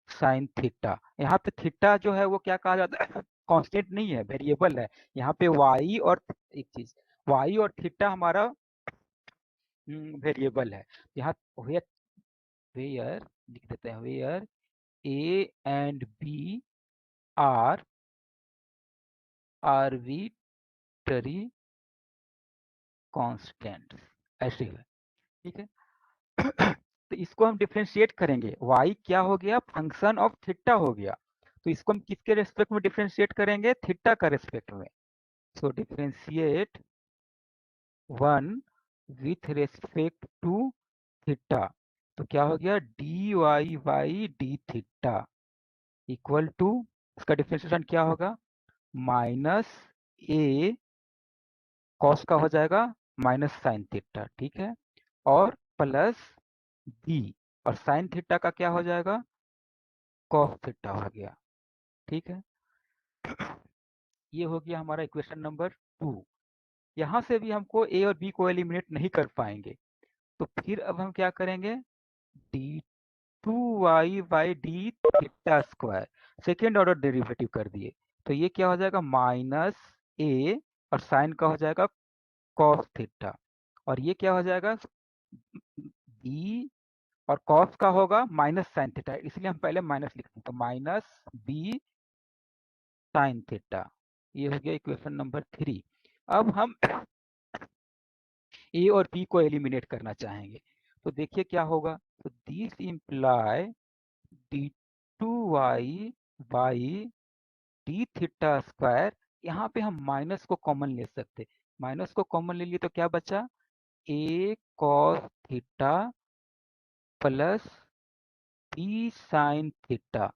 sign theta. यहाँ पे थीटा जो है वो क्या कहा जाता है, कांस्टेंट नहीं है, वेरिएबल है। यहाँ पे वाई और एक चीज वाई और थीटा हमारा वेरिएबल है। यहाँ वेयर लिख देते हैं, where a and b are arbitrary constant, ऐसे है। ठीक है। तो इसको हम डिफरेंशिएट करेंगे, y क्या हो गया, फंक्शन ऑफ थीटा हो गया। तो इसको हम किसके रेस्पेक्ट में डिफरेंशिएट करेंगे, थीटा का रेस्पेक्ट में। So differentiate 1 with respect to theta. तो क्या हो गया, d y by d theta equal to, इसका डिफरेंशिएशन क्या होगा, माइनस ए कॉस का हो जाएगा माइनस साइन थीटा, ठीक है, और प्लस बी, और साइन थीटा का क्या हो जाएगा, कॉस थीटा हो गया। ठीक है, ये हो गया हमारा इक्वेशन नंबर 2। यहाँ से भी हमको ए और बी को एलिमिनेट नहीं कर पाएंगे, तो फिर अब हम क्या करेंगे, d two y by d theta square, second order derivative कर दिए। तो ये क्या हो जाएगा, माइनस ए और साइन का हो जाएगा कॉस थीटा, और ये क्या हो जाएगा, बी और कॉस का होगा माइनस साइन थीटा, इसलिए हम पहले माइनस लिखते हैं। तो माइनस बी साइन थीटा, ये हो गया इक्वेशन नंबर 3। अब हम ए और बी को एलिमिनेट करना चाहेंगे, तो देखिए क्या होगा, तो this imply d two y by d theta square, यहाँ पे हम माइनस को कॉमन ले सकते, माइनस को कॉमन ले लिए तो क्या बचा, a cos theta plus b sign theta.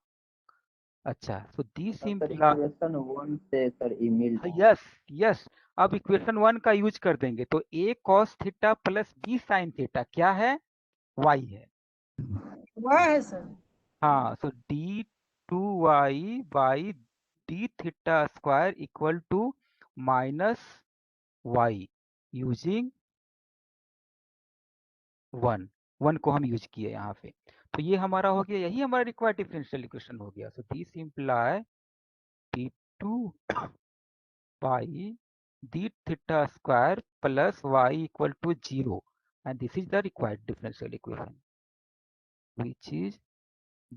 अच्छा, so this sir imply, equation 1 से सर ईमेल यस यस, अब इक्वेशन 1 का यूज कर देंगे, तो a cos theta plus b sign theta क्या है, वाई है। वह है सर। हाँ, so d two y by d theta square equal to minus y using 1 को हम यूज किए यहाँ पे। तो ये हमारा हो गया, यही हमारा रिक्वायर्ड डिफरेंशियल इक्वेशन हो गया। So this imply d two y d theta square plus y equal to 0, and this is the required differential equation, which is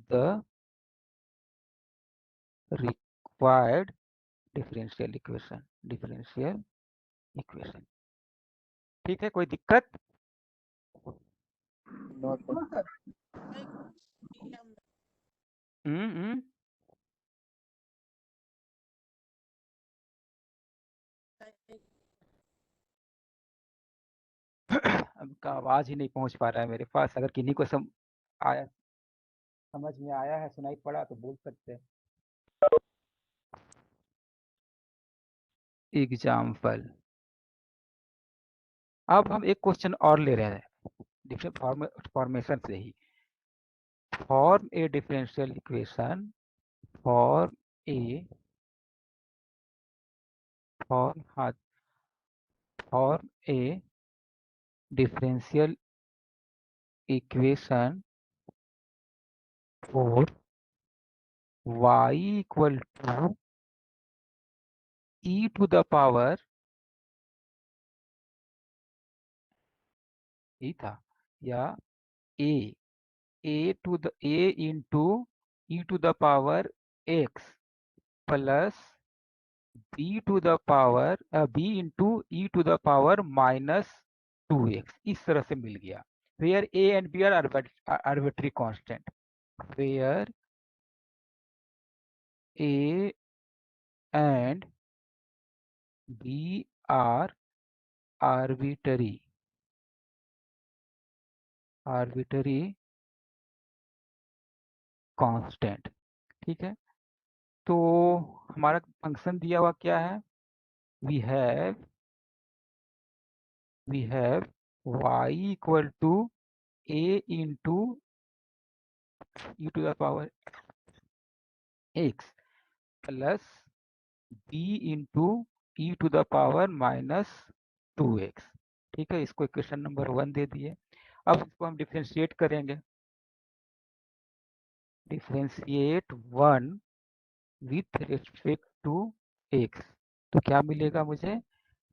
the required differential equation। ठीक है, कोई दिक्कत, नो सर। हाँ sir. हम्म। अब का आवाज ही नहीं पहुंच पा रहा है मेरे पास, अगर किन्हीं को आया, समझ में आया है, सुनाई पड़ा तो बोल सकते हैं। एग्जाम्पल, अब हम एक क्वेश्चन और ले रहे हैं डिफरेंट फॉर्मेशन से ही। Form a differential equation, form a form a differential equation for y equal to e to the power, ये था, या a to the a into e to the power x plus b to the power b into e to the power minus 2x, इस तरह से मिल गया। Where a and b are arbitrary constant, where a and b are arbitrary constant. ठीक है, तो हमारा function दिया हुआ क्या है, we have y equal to a into e to the power x plus b into e to the power minus 2x। ठीक है, इसको इक्वेशन नंबर 1 दे दिए। अब इसको हम डिफ्रेंशिएट करेंगे। Differentiate 1 with respect to x, तो क्या मिलेगा मुझे?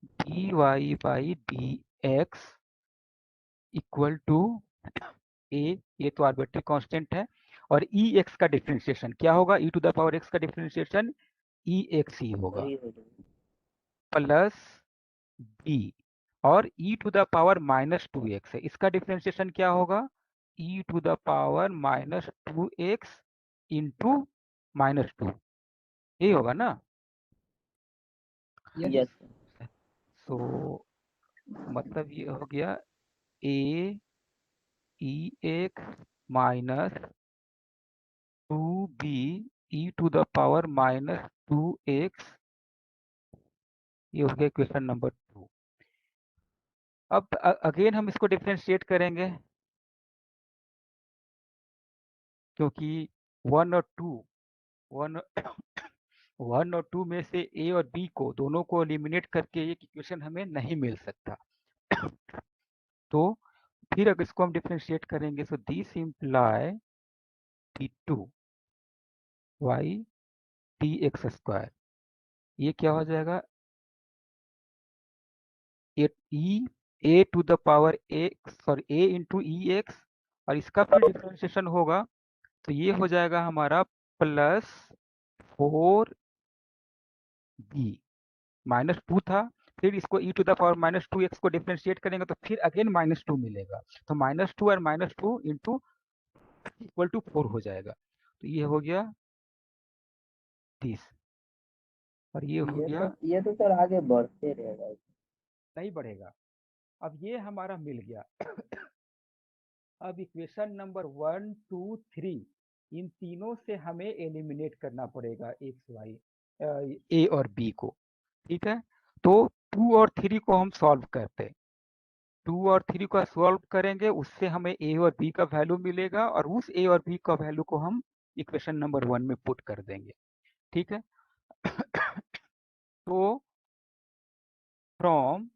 D y by d x equal to a, ये तो आर्बिट्री कांस्टेंट है, और ई एक्स का डिफ्रेंशिएशन क्या होगा? E to the power x का डिफ्रेंशिएशन ई एक्स ही होगा, वही हो जाएगा। प्लस बी, और e to the power minus 2x है, इसका डिफ्रेंशिएशन क्या होगा? E to the power minus 2x into -2, यही होगा ना? Yes sir. सो मतलब ये हो गया a e x minus 2b e to the power minus 2x, ये हो गया क्वेश्चन नंबर 2। अब अगेन हम इसको डिफ्रेंशिएट करेंगे, क्योंकि 1 और 2 1 1 और 2 में से ए और बी को दोनों को एलिमिनेट करके ये इक्वेशन हमें नहीं मिल सकता। तो फिर अगर इसको हम डिफ्रेंशिएट करेंगे, सो this imply d2 y dx², ये क्या हो जाएगा? A to the power x, sorry a into e x, और इसका फिर डिफ्रेंशिएशन होगा, तो ये हो जाएगा हमारा प्लस 4b, -2 था, फिर इसको e to the power -2x को डिफरेंशिएट करेंगे तो फिर अगेन -2 मिलेगा, तो -2 और -2 इंटू इक्वल टू 4 हो जाएगा, तो ये हो गया 30, और ये हो गया, ये तो सर आगे बढ़ते रहेगा। नहीं बढ़ेगा। अब ये हमारा मिल गया। अब इक्वेशन नंबर 1 2 3 इन तीनों से हमें एलिमिनेट करना पड़ेगा एक्स वाई ए और बी को, ठीक है? तो 2 और 3 को हम सॉल्व करते हैं, 2 और 3 का सॉल्व करेंगे, उससे हमें ए और बी का वैल्यू मिलेगा, और उस ए और बी का वैल्यू को हम इक्वेशन नंबर 1 में पुट कर देंगे, ठीक है? तो फ्रॉम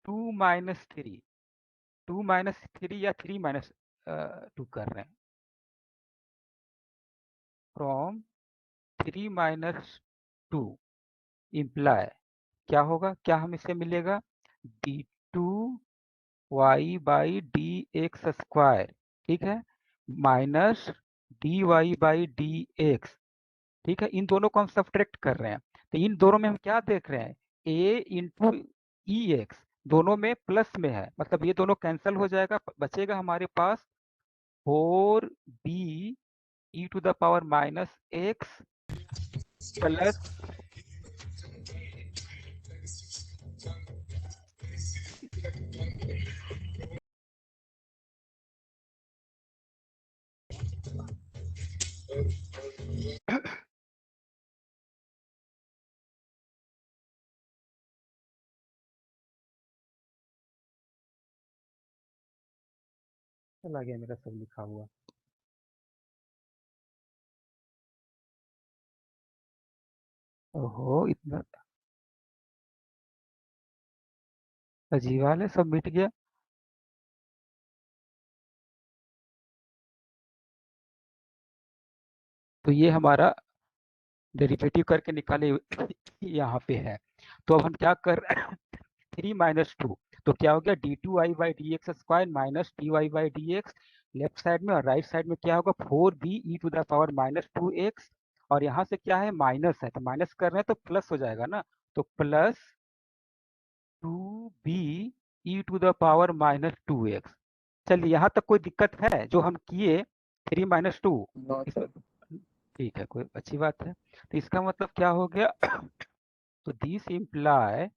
2 - 3, 2 - 3 या 3 -2 कर रहे हैं, फ्रॉम 3 - 2 इम्प्लाई क्या होगा? क्या हम इसे मिलेगा? d2 y by d x square, ठीक है, minus d y by d x, ठीक है? इन दोनों को हम सब्ट्रैक्ट कर रहे हैं, तो इन दोनों में हम क्या देख रहे हैं? a इंटू ई एक्स दोनों में प्लस में है, मतलब ये दोनों कैंसिल हो जाएगा, बचेगा हमारे पास 4b e to the power -x plus चला गया मेरा सब लिखा हुआ। ओहो, इतना अजीब हाल है, सब मिट गया। तो ये हमारा डेरिवेटिव करके निकाले यहाँ पे है, तो अब हम क्या कर 3 - 2, तो क्या हो गया? d2y by d x square minus dy by d x left side में, और राइट साइड में क्या होगा? 4b e to the power -2x, और यहाँ से क्या है? माइनस है, तो माइनस कर रहे हैं तो प्लस हो जाएगा ना, तो plus 2b e to the power -2x। चलिए, यहाँ तक कोई दिक्कत है जो हम किए 3 - 2? No sir. ठीक है, कोई अच्छी बात है। तो इसका मतलब क्या हो गया? तो this imply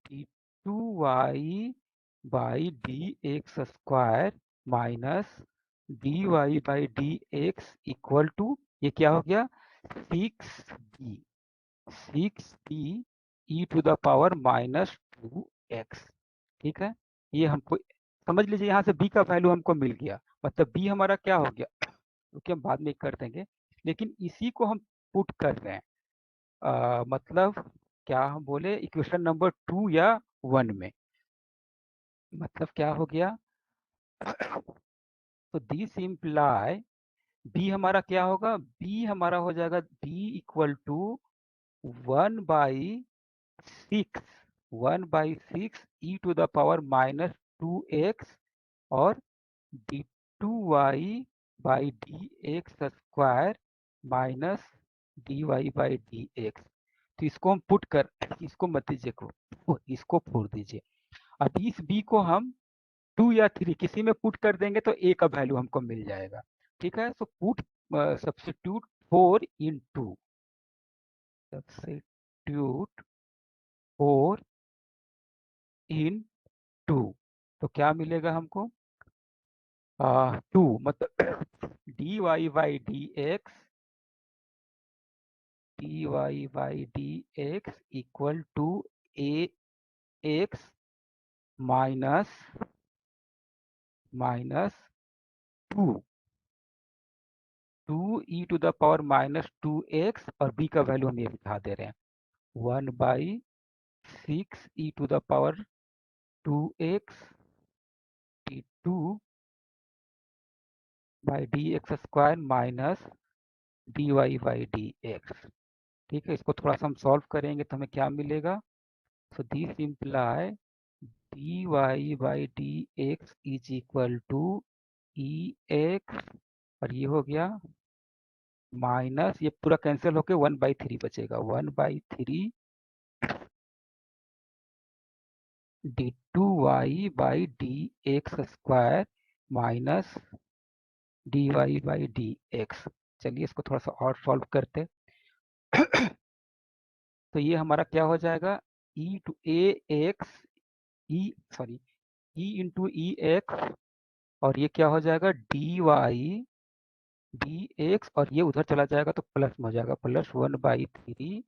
d2y by d x square minus dy by d x equal to, ये क्या हो गया? 6b e to the power -2x, ठीक है? ये हमको समझ लीजिए, यहाँ से b का वैल्यू हमको मिल गया, मतलब b हमारा क्या हो गया? क्योंकि हम बाद में कर देंगे, लेकिन इसी को हम पुट कर रहे हैं, मतलब क्या हम बोले इक्वेशन नंबर 2 या 1 में, मतलब क्या हो गया, तो दिस इम्प्लाई बी हमारा क्या होगा, बी हमारा हो जाएगा b equal to 1/6 e to the power -2x और d2y/dx² माइनस dy/dx। तो इसको हम पुट कर, इसको मत दीजिए को, इसको फोड़ दीजिए। अब इस b को हम 2 या 3 किसी में पुट कर देंगे तो a का वैल्यू हमको मिल जाएगा। ठीक है, so put substitute 4 in 2, substitute 4 in 2, तो क्या मिलेगा हमको, 2 मतलब dy/dx equal to ax minus 2 e to the power -2x और b का वैल्यू हम ये दिखा दे रहे हैं 1/6 e to the power 2x d2/dx² minus dy/dx। ठीक है, इसको थोड़ा सा हम सॉल्व करेंगे तो हमें क्या मिलेगा, so this imply dy/dx is equal to ex और ये हो गया माइनस, ये पूरा कैंसिल होके 1/3 बचेगा, 1/3 d2y/dx² माइनस dy/dx। चलिए इसको थोड़ा सा और सॉल्व करते तो ये हमारा क्या हो जाएगा, e to a x e into e x और ये क्या हो जाएगा dy/dx और ये उधर चला जाएगा तो प्लस में हो जाएगा, प्लस 1/3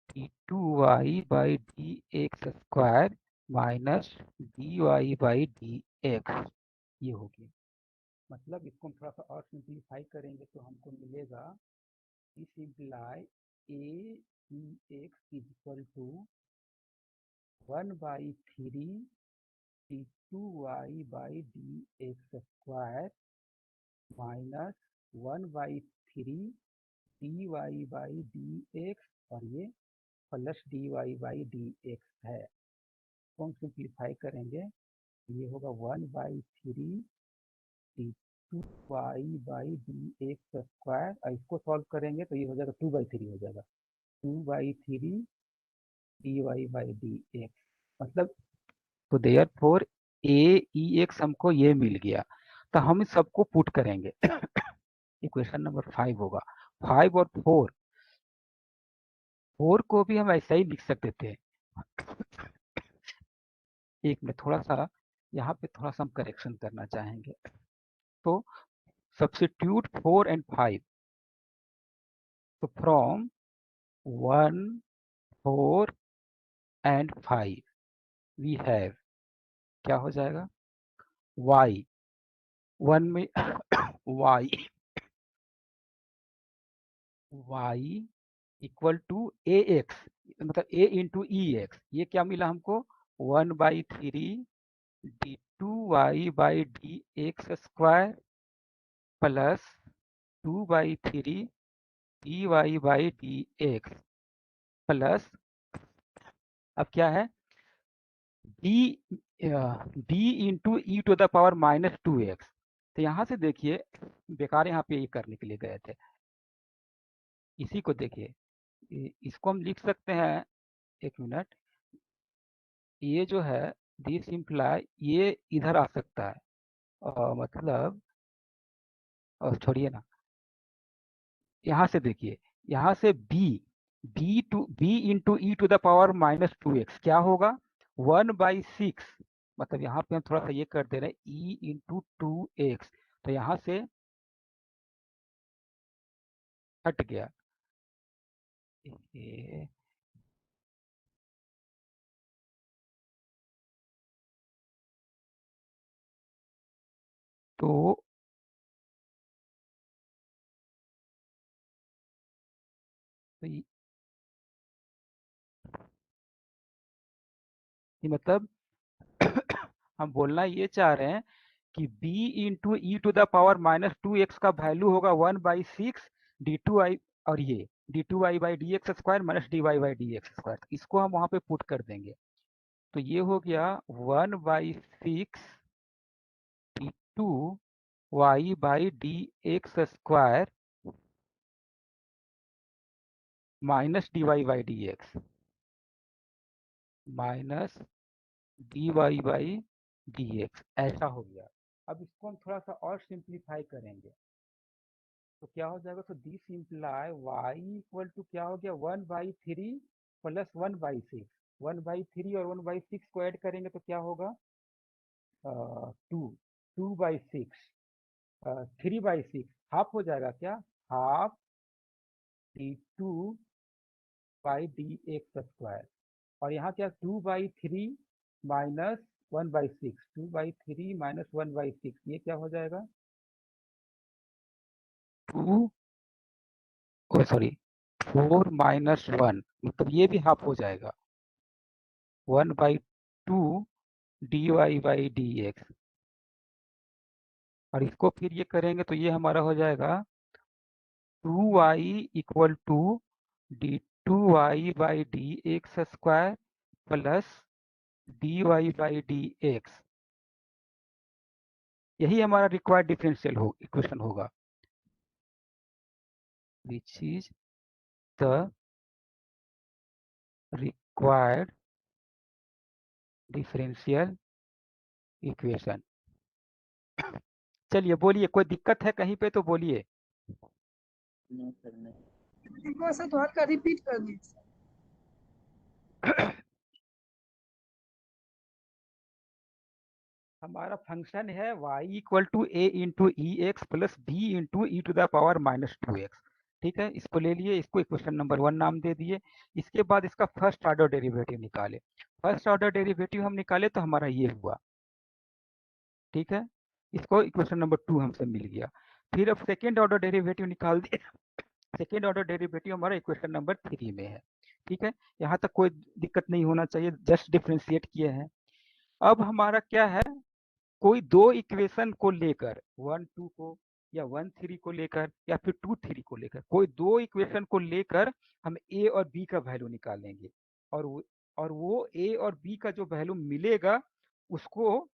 d2y/dx² माइनस dy/dx। ये हो गया, मतलब इसको हम थोड़ा सा और सिंप्लीफाई करेंगे तो हमको मिलेगा this imply ax is equal to 1/3 d2y/dx² minus 1/3 dy/dx और ये प्लस dy/dx है। तो हम सिंप्लीफाई करेंगे, ये होगा 1/3 d2y/dx² और इसको सॉल्व करेंगे तो ये हो जाएगा 2/3 हो जाएगा, 2/3 dy/dx, मतलब तो देयरफॉर aex हमको ये मिल गया। तो हम इस सबको पुट करेंगे इक्वेशन नंबर 5 होगा, 5 और 4 को भी हम ऐसा ही लिख सकते थे। एक में थोड़ा सा यहाँ पे थोड़ा सा हम करेक्शन करना चाहेंगे, तो सब्स्टिट्यूट 4 and 5, तो फ्रॉम 1, 4 and 5 वी हैव, क्या हो जाएगा, y 1 में y इक्वल टू ax, मतलब a इंटू ई एक्स, ये क्या मिला हमको 1/3 d2y/dx² प्लस 2/3 dy/dx प्लस, अब क्या है b into e to the power -2x। तो यहाँ से देखिए, बेकार यहाँ पे ये करने के लिए गए थे, इसी को देखिए, इसको हम लिख सकते हैं, एक मिनट, ये जो है दिस इम्प्लाई ये इधर आ सकता है, मतलब छोड़िए ना, यहाँ से देखिए, यहाँ से b into e to the power -2x क्या होगा 1/6, मतलब यहाँ पे हम थोड़ा सा ये कर दे रहे हैं e इंटू 2x, तो यहाँ से हट गया, ये तो ये मतलब हम बोलना ये चाह रहे हैं कि b into e to the power minus 2x का वैल्यू होगा 1/6 d2i, और ये d2i by d x square minus dy by d x square, इसको हम वहां पे पुट कर देंगे। तो ये हो गया 1/6 d2y by d x square minus dy by d x minus dy by d x, ऐसा हो गया। अब इसको हम थोड़ा सा और सिंप्लीफाई करेंगे तो क्या हो जाएगा, तो this imply y equal to क्या हो गया 1/3 प्लस 1/6, 1/3 और 1/6 को ऐड करेंगे तो क्या होगा 2/6, 3/6 हाफ हो जाएगा क्या, half d2 by d x square, और यहाँ क्या 2/3 माइनस 1/6, 2/3 माइनस 1/6, ये क्या हो जाएगा 4 माइनस 1, मतलब ये भी हाफ हो जाएगा 1/2 dy बाई डी एक्स, और इसको फिर ये करेंगे तो ये हमारा हो जाएगा 2y equal to d2y by d x square plus dy by d x, यही हमारा रिक्वायर्ड डिफरेंशियल इक्वेशन होगा, which is the required differential equation. चलिए बोलिए, कोई दिक्कत है कहीं पे तो बोलिए। नहीं सर नहीं। एक बार से तो हल्का रिपीट कर दीजिए। हमारा फंक्शन है y equal to a into e x plus b into e to the power minus 2x, ठीक है, इसको ले लिए, इसको इक्वेशन नंबर 1 नाम दे दिए। इसके बाद इसका फर्स्ट ऑर्डर डेरिवेटिव निकाले, फर्स्ट ऑर्डर डेरिवेटिव हम निकाले तो हमारा ये हुआ, ठीक है, इसको इक्वेशन नंबर 2 हमसे मिल गया। फिर अब सेकेंड ऑर्डर डेरिवेटिव निकाल दिए, सेकेंड ऑर्डर डेरिवेटिव हमारा इक्वेशन नंबर 3 में है, ठीक है, यहाँ तक कोई दिक्कत नहीं होना चाहिए, जस्ट डिफ्रेंशिएट किए हैं। अब हमारा क्या है, कोई दो इक्वेशन को लेकर 1 2 को या 1 3 को लेकर या फिर 2 3 को लेकर, कोई दो इक्वेशन को लेकर हम ए और बी का वैल्यू निकालेंगे, और वो ए और बी का जो वैल्यू मिलेगा उसको,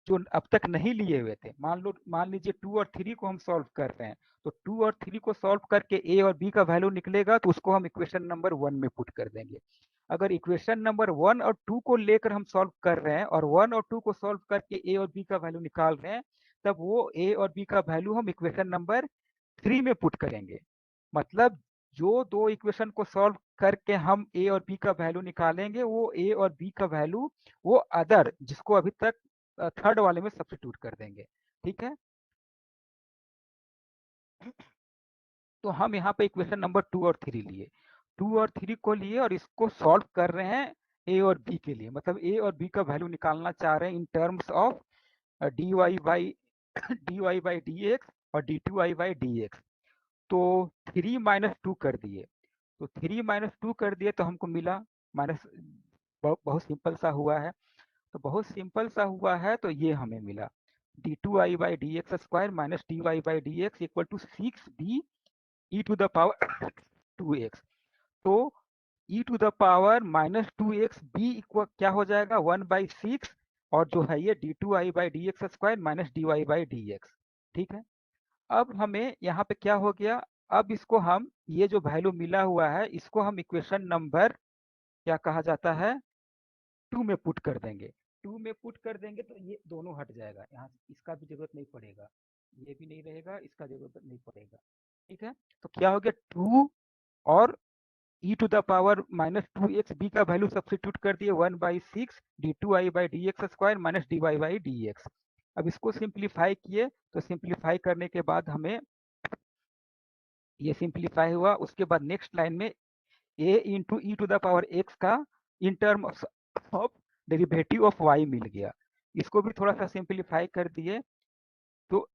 जो अब तक नहीं लिए हुए थे, मान लीजिए 2 और 3 को हम सॉल्व कर रहे हैं, तो 2 और 3 को सॉल्व करके ए और बी का वैल्यू निकलेगा तो उसको हम इक्वेशन नंबर 1 में पुट कर देंगे। अगर इक्वेशन नंबर 1 और 2 को लेकर हम सॉल्व कर रहे हैं और 1 और 2 को सॉल्व करके ए और बी का वैल्यू निकाल रहे हैं, तब वो ए और बी का वैल्यू हम इक्वेशन नंबर 3 में पुट करेंगे। मतलब जो दो इक्वेशन को सॉल्व करके हम ए और बी का वैल्यू निकालेंगे, वो ए और बी का वैल्यू वो अदर जिसको अभी तक थर्ड वाले में सब्स्टिट्यूट कर देंगे, ठीक है। तो हम यहाँ पे इक्वेशन नंबर 2 और 3 लिए, 2 और 3 को लिए और इसको सॉल्व कर रहे हैं ए और बी के लिए, मतलब ए और बी का वैल्यू निकालना चाह रहे हैं in terms of dy by d x और d2i बाई डी एक्स। तो 3 माइनस 2 कर दिए, तो 3 माइनस 2 कर दिए तो हमको मिला माइनस, बहुत सिंपल सा हुआ है, तो बहुत सिंपल सा हुआ है, तो ये हमें मिला d2i by d x square minus dy by d x equal to 6b e to the power 2x। तो e to the power minus 2x b equal क्या हो जाएगा 1/6, और जो है ये d2i by d x square minus dy by d x, ठीक है। अब हमें यहाँ पे क्या हो गया, अब इसको हम, ये जो वैल्यू मिला हुआ है इसको हम इक्वेशन नंबर क्या कहा जाता है 2 में पुट कर देंगे, 2 में पुट कर देंगे तो ये दोनों हट जाएगा, यहाँ इसका भी जरूरत नहीं पड़ेगा, ये भी नहीं रहेगा, इसका जरूरत नहीं पड़ेगा, ठीक है। तो क्या हो गया 2 और e to the power minus 2x b का वैल्यू सब्स्टिट्यूट कर दिए 1/6 d2i by d x square minus dy by d x. अब इसको सिंप्लीफाई किए, तो सिंप्लीफाई करने के बाद हमें ये सिंप्लीफाई हुआ, उसके बाद नेक्स्ट लाइन में a into e to the power x का in term of derivative of y मिल गया, इसको भी थोड़ा सा सिंप्लीफाई कर दिए, तो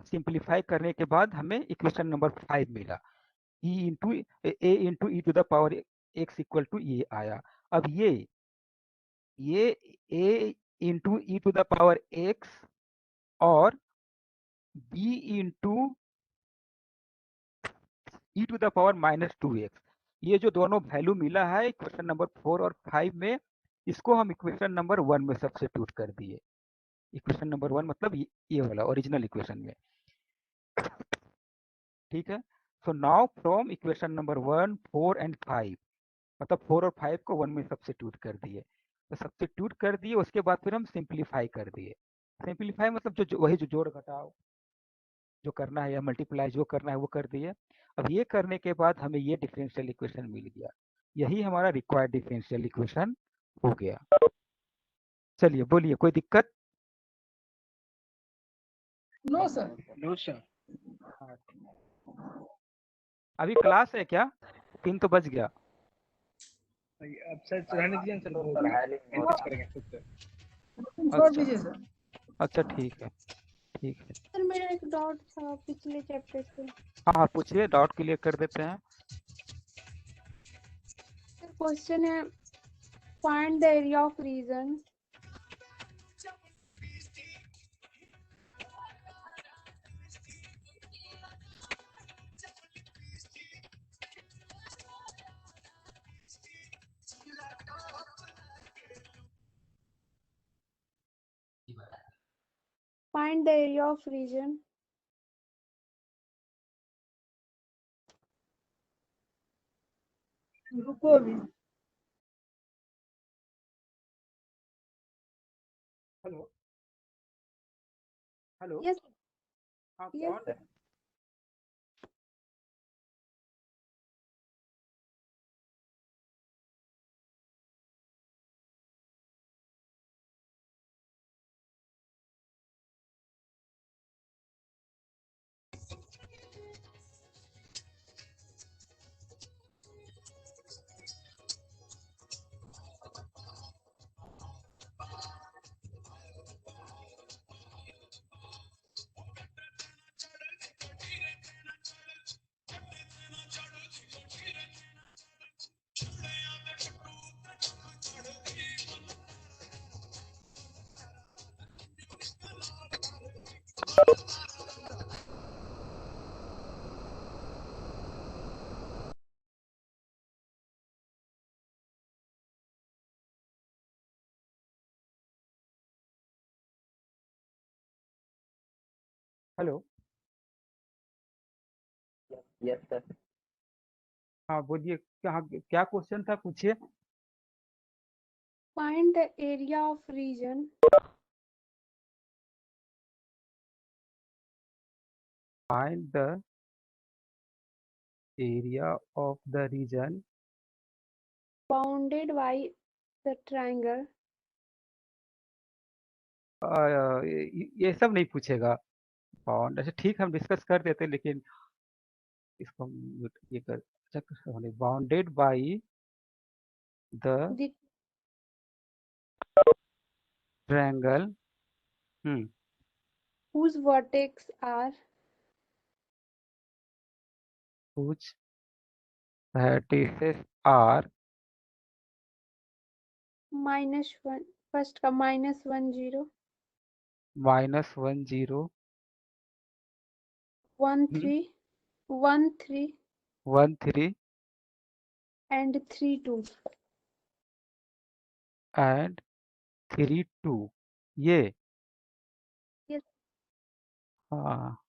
सिंप्लीफाई करने के बाद हमें इक्वेशन नंबर 5 मिला, a into e to the power x equal to ये आया। अब ये a into e to the power x और b into e to the power -2x, ये जो दोनों वैल्यू मिला है इक्वेशन नंबर 4 और 5 में, इसको हम इक्वेशन नंबर 1 में सब्स्टिट्यूट कर दिए। इक्वेशन नंबर 1 मतलब ये वाला ओरिजिनल इक्वेशन में, ठीक है। So now from equation number 1, 4 and 5, मतलब 4 और 5 को 1 में सब्स्टिट्यूट कर दिए। तो सब्स्टिट्यूट कर दिए, उसके बाद फिर हम सिंप्लीफाई कर दिए। सिंप्लीफाई मतलब वही जो जोड़ घटाव जो करना है या मल्टीप्लाई जो करना है वो कर दिए। अब ये करने के बाद हमें ये डिफरेंशियल इक्वेशन मिल गया, यही हमारा रिक्वायर्ड डिफरेंशियल इक्वेशन हो गया। चलिए बोलिए, कोई दिक्कत? No sir. No sir. हाँ, अभी क्लास है क्या? 3 तो बज गया। अब सर रहने दीजिए, सर हो गया, मैनेज करेंगे खुद से। छोड़ दीजिए सर। अच्छा ठीक है, ठीक है। सर मेरा एक डाउट था पिछले चैप्टर से। हाँ पूछिए, डाउट क्लियर कर देते हैं। सर क्वेश्चन है find the area of region. Find the area of region. रुको अभी। Hello hello. यस हाँ यस कौन? हेलो। Yes sir. हाँ बोलिए, क्या क्या क्वेश्चन था, पूछिए। Find the area of region. Find the area of the region bounded by the triangle. ये सब नहीं पूछेगा। बाउंड, अच्छा ठीक, हम डिस्कस कर देते हैं, लेकिन इसको हम ये कर, अच्छा bounded by the the triangle whose vertex are whose vertices are -1, first का -1 0 -10 1 3 1 3 13 and 3 2। एंड 32, ये Yes. हाँ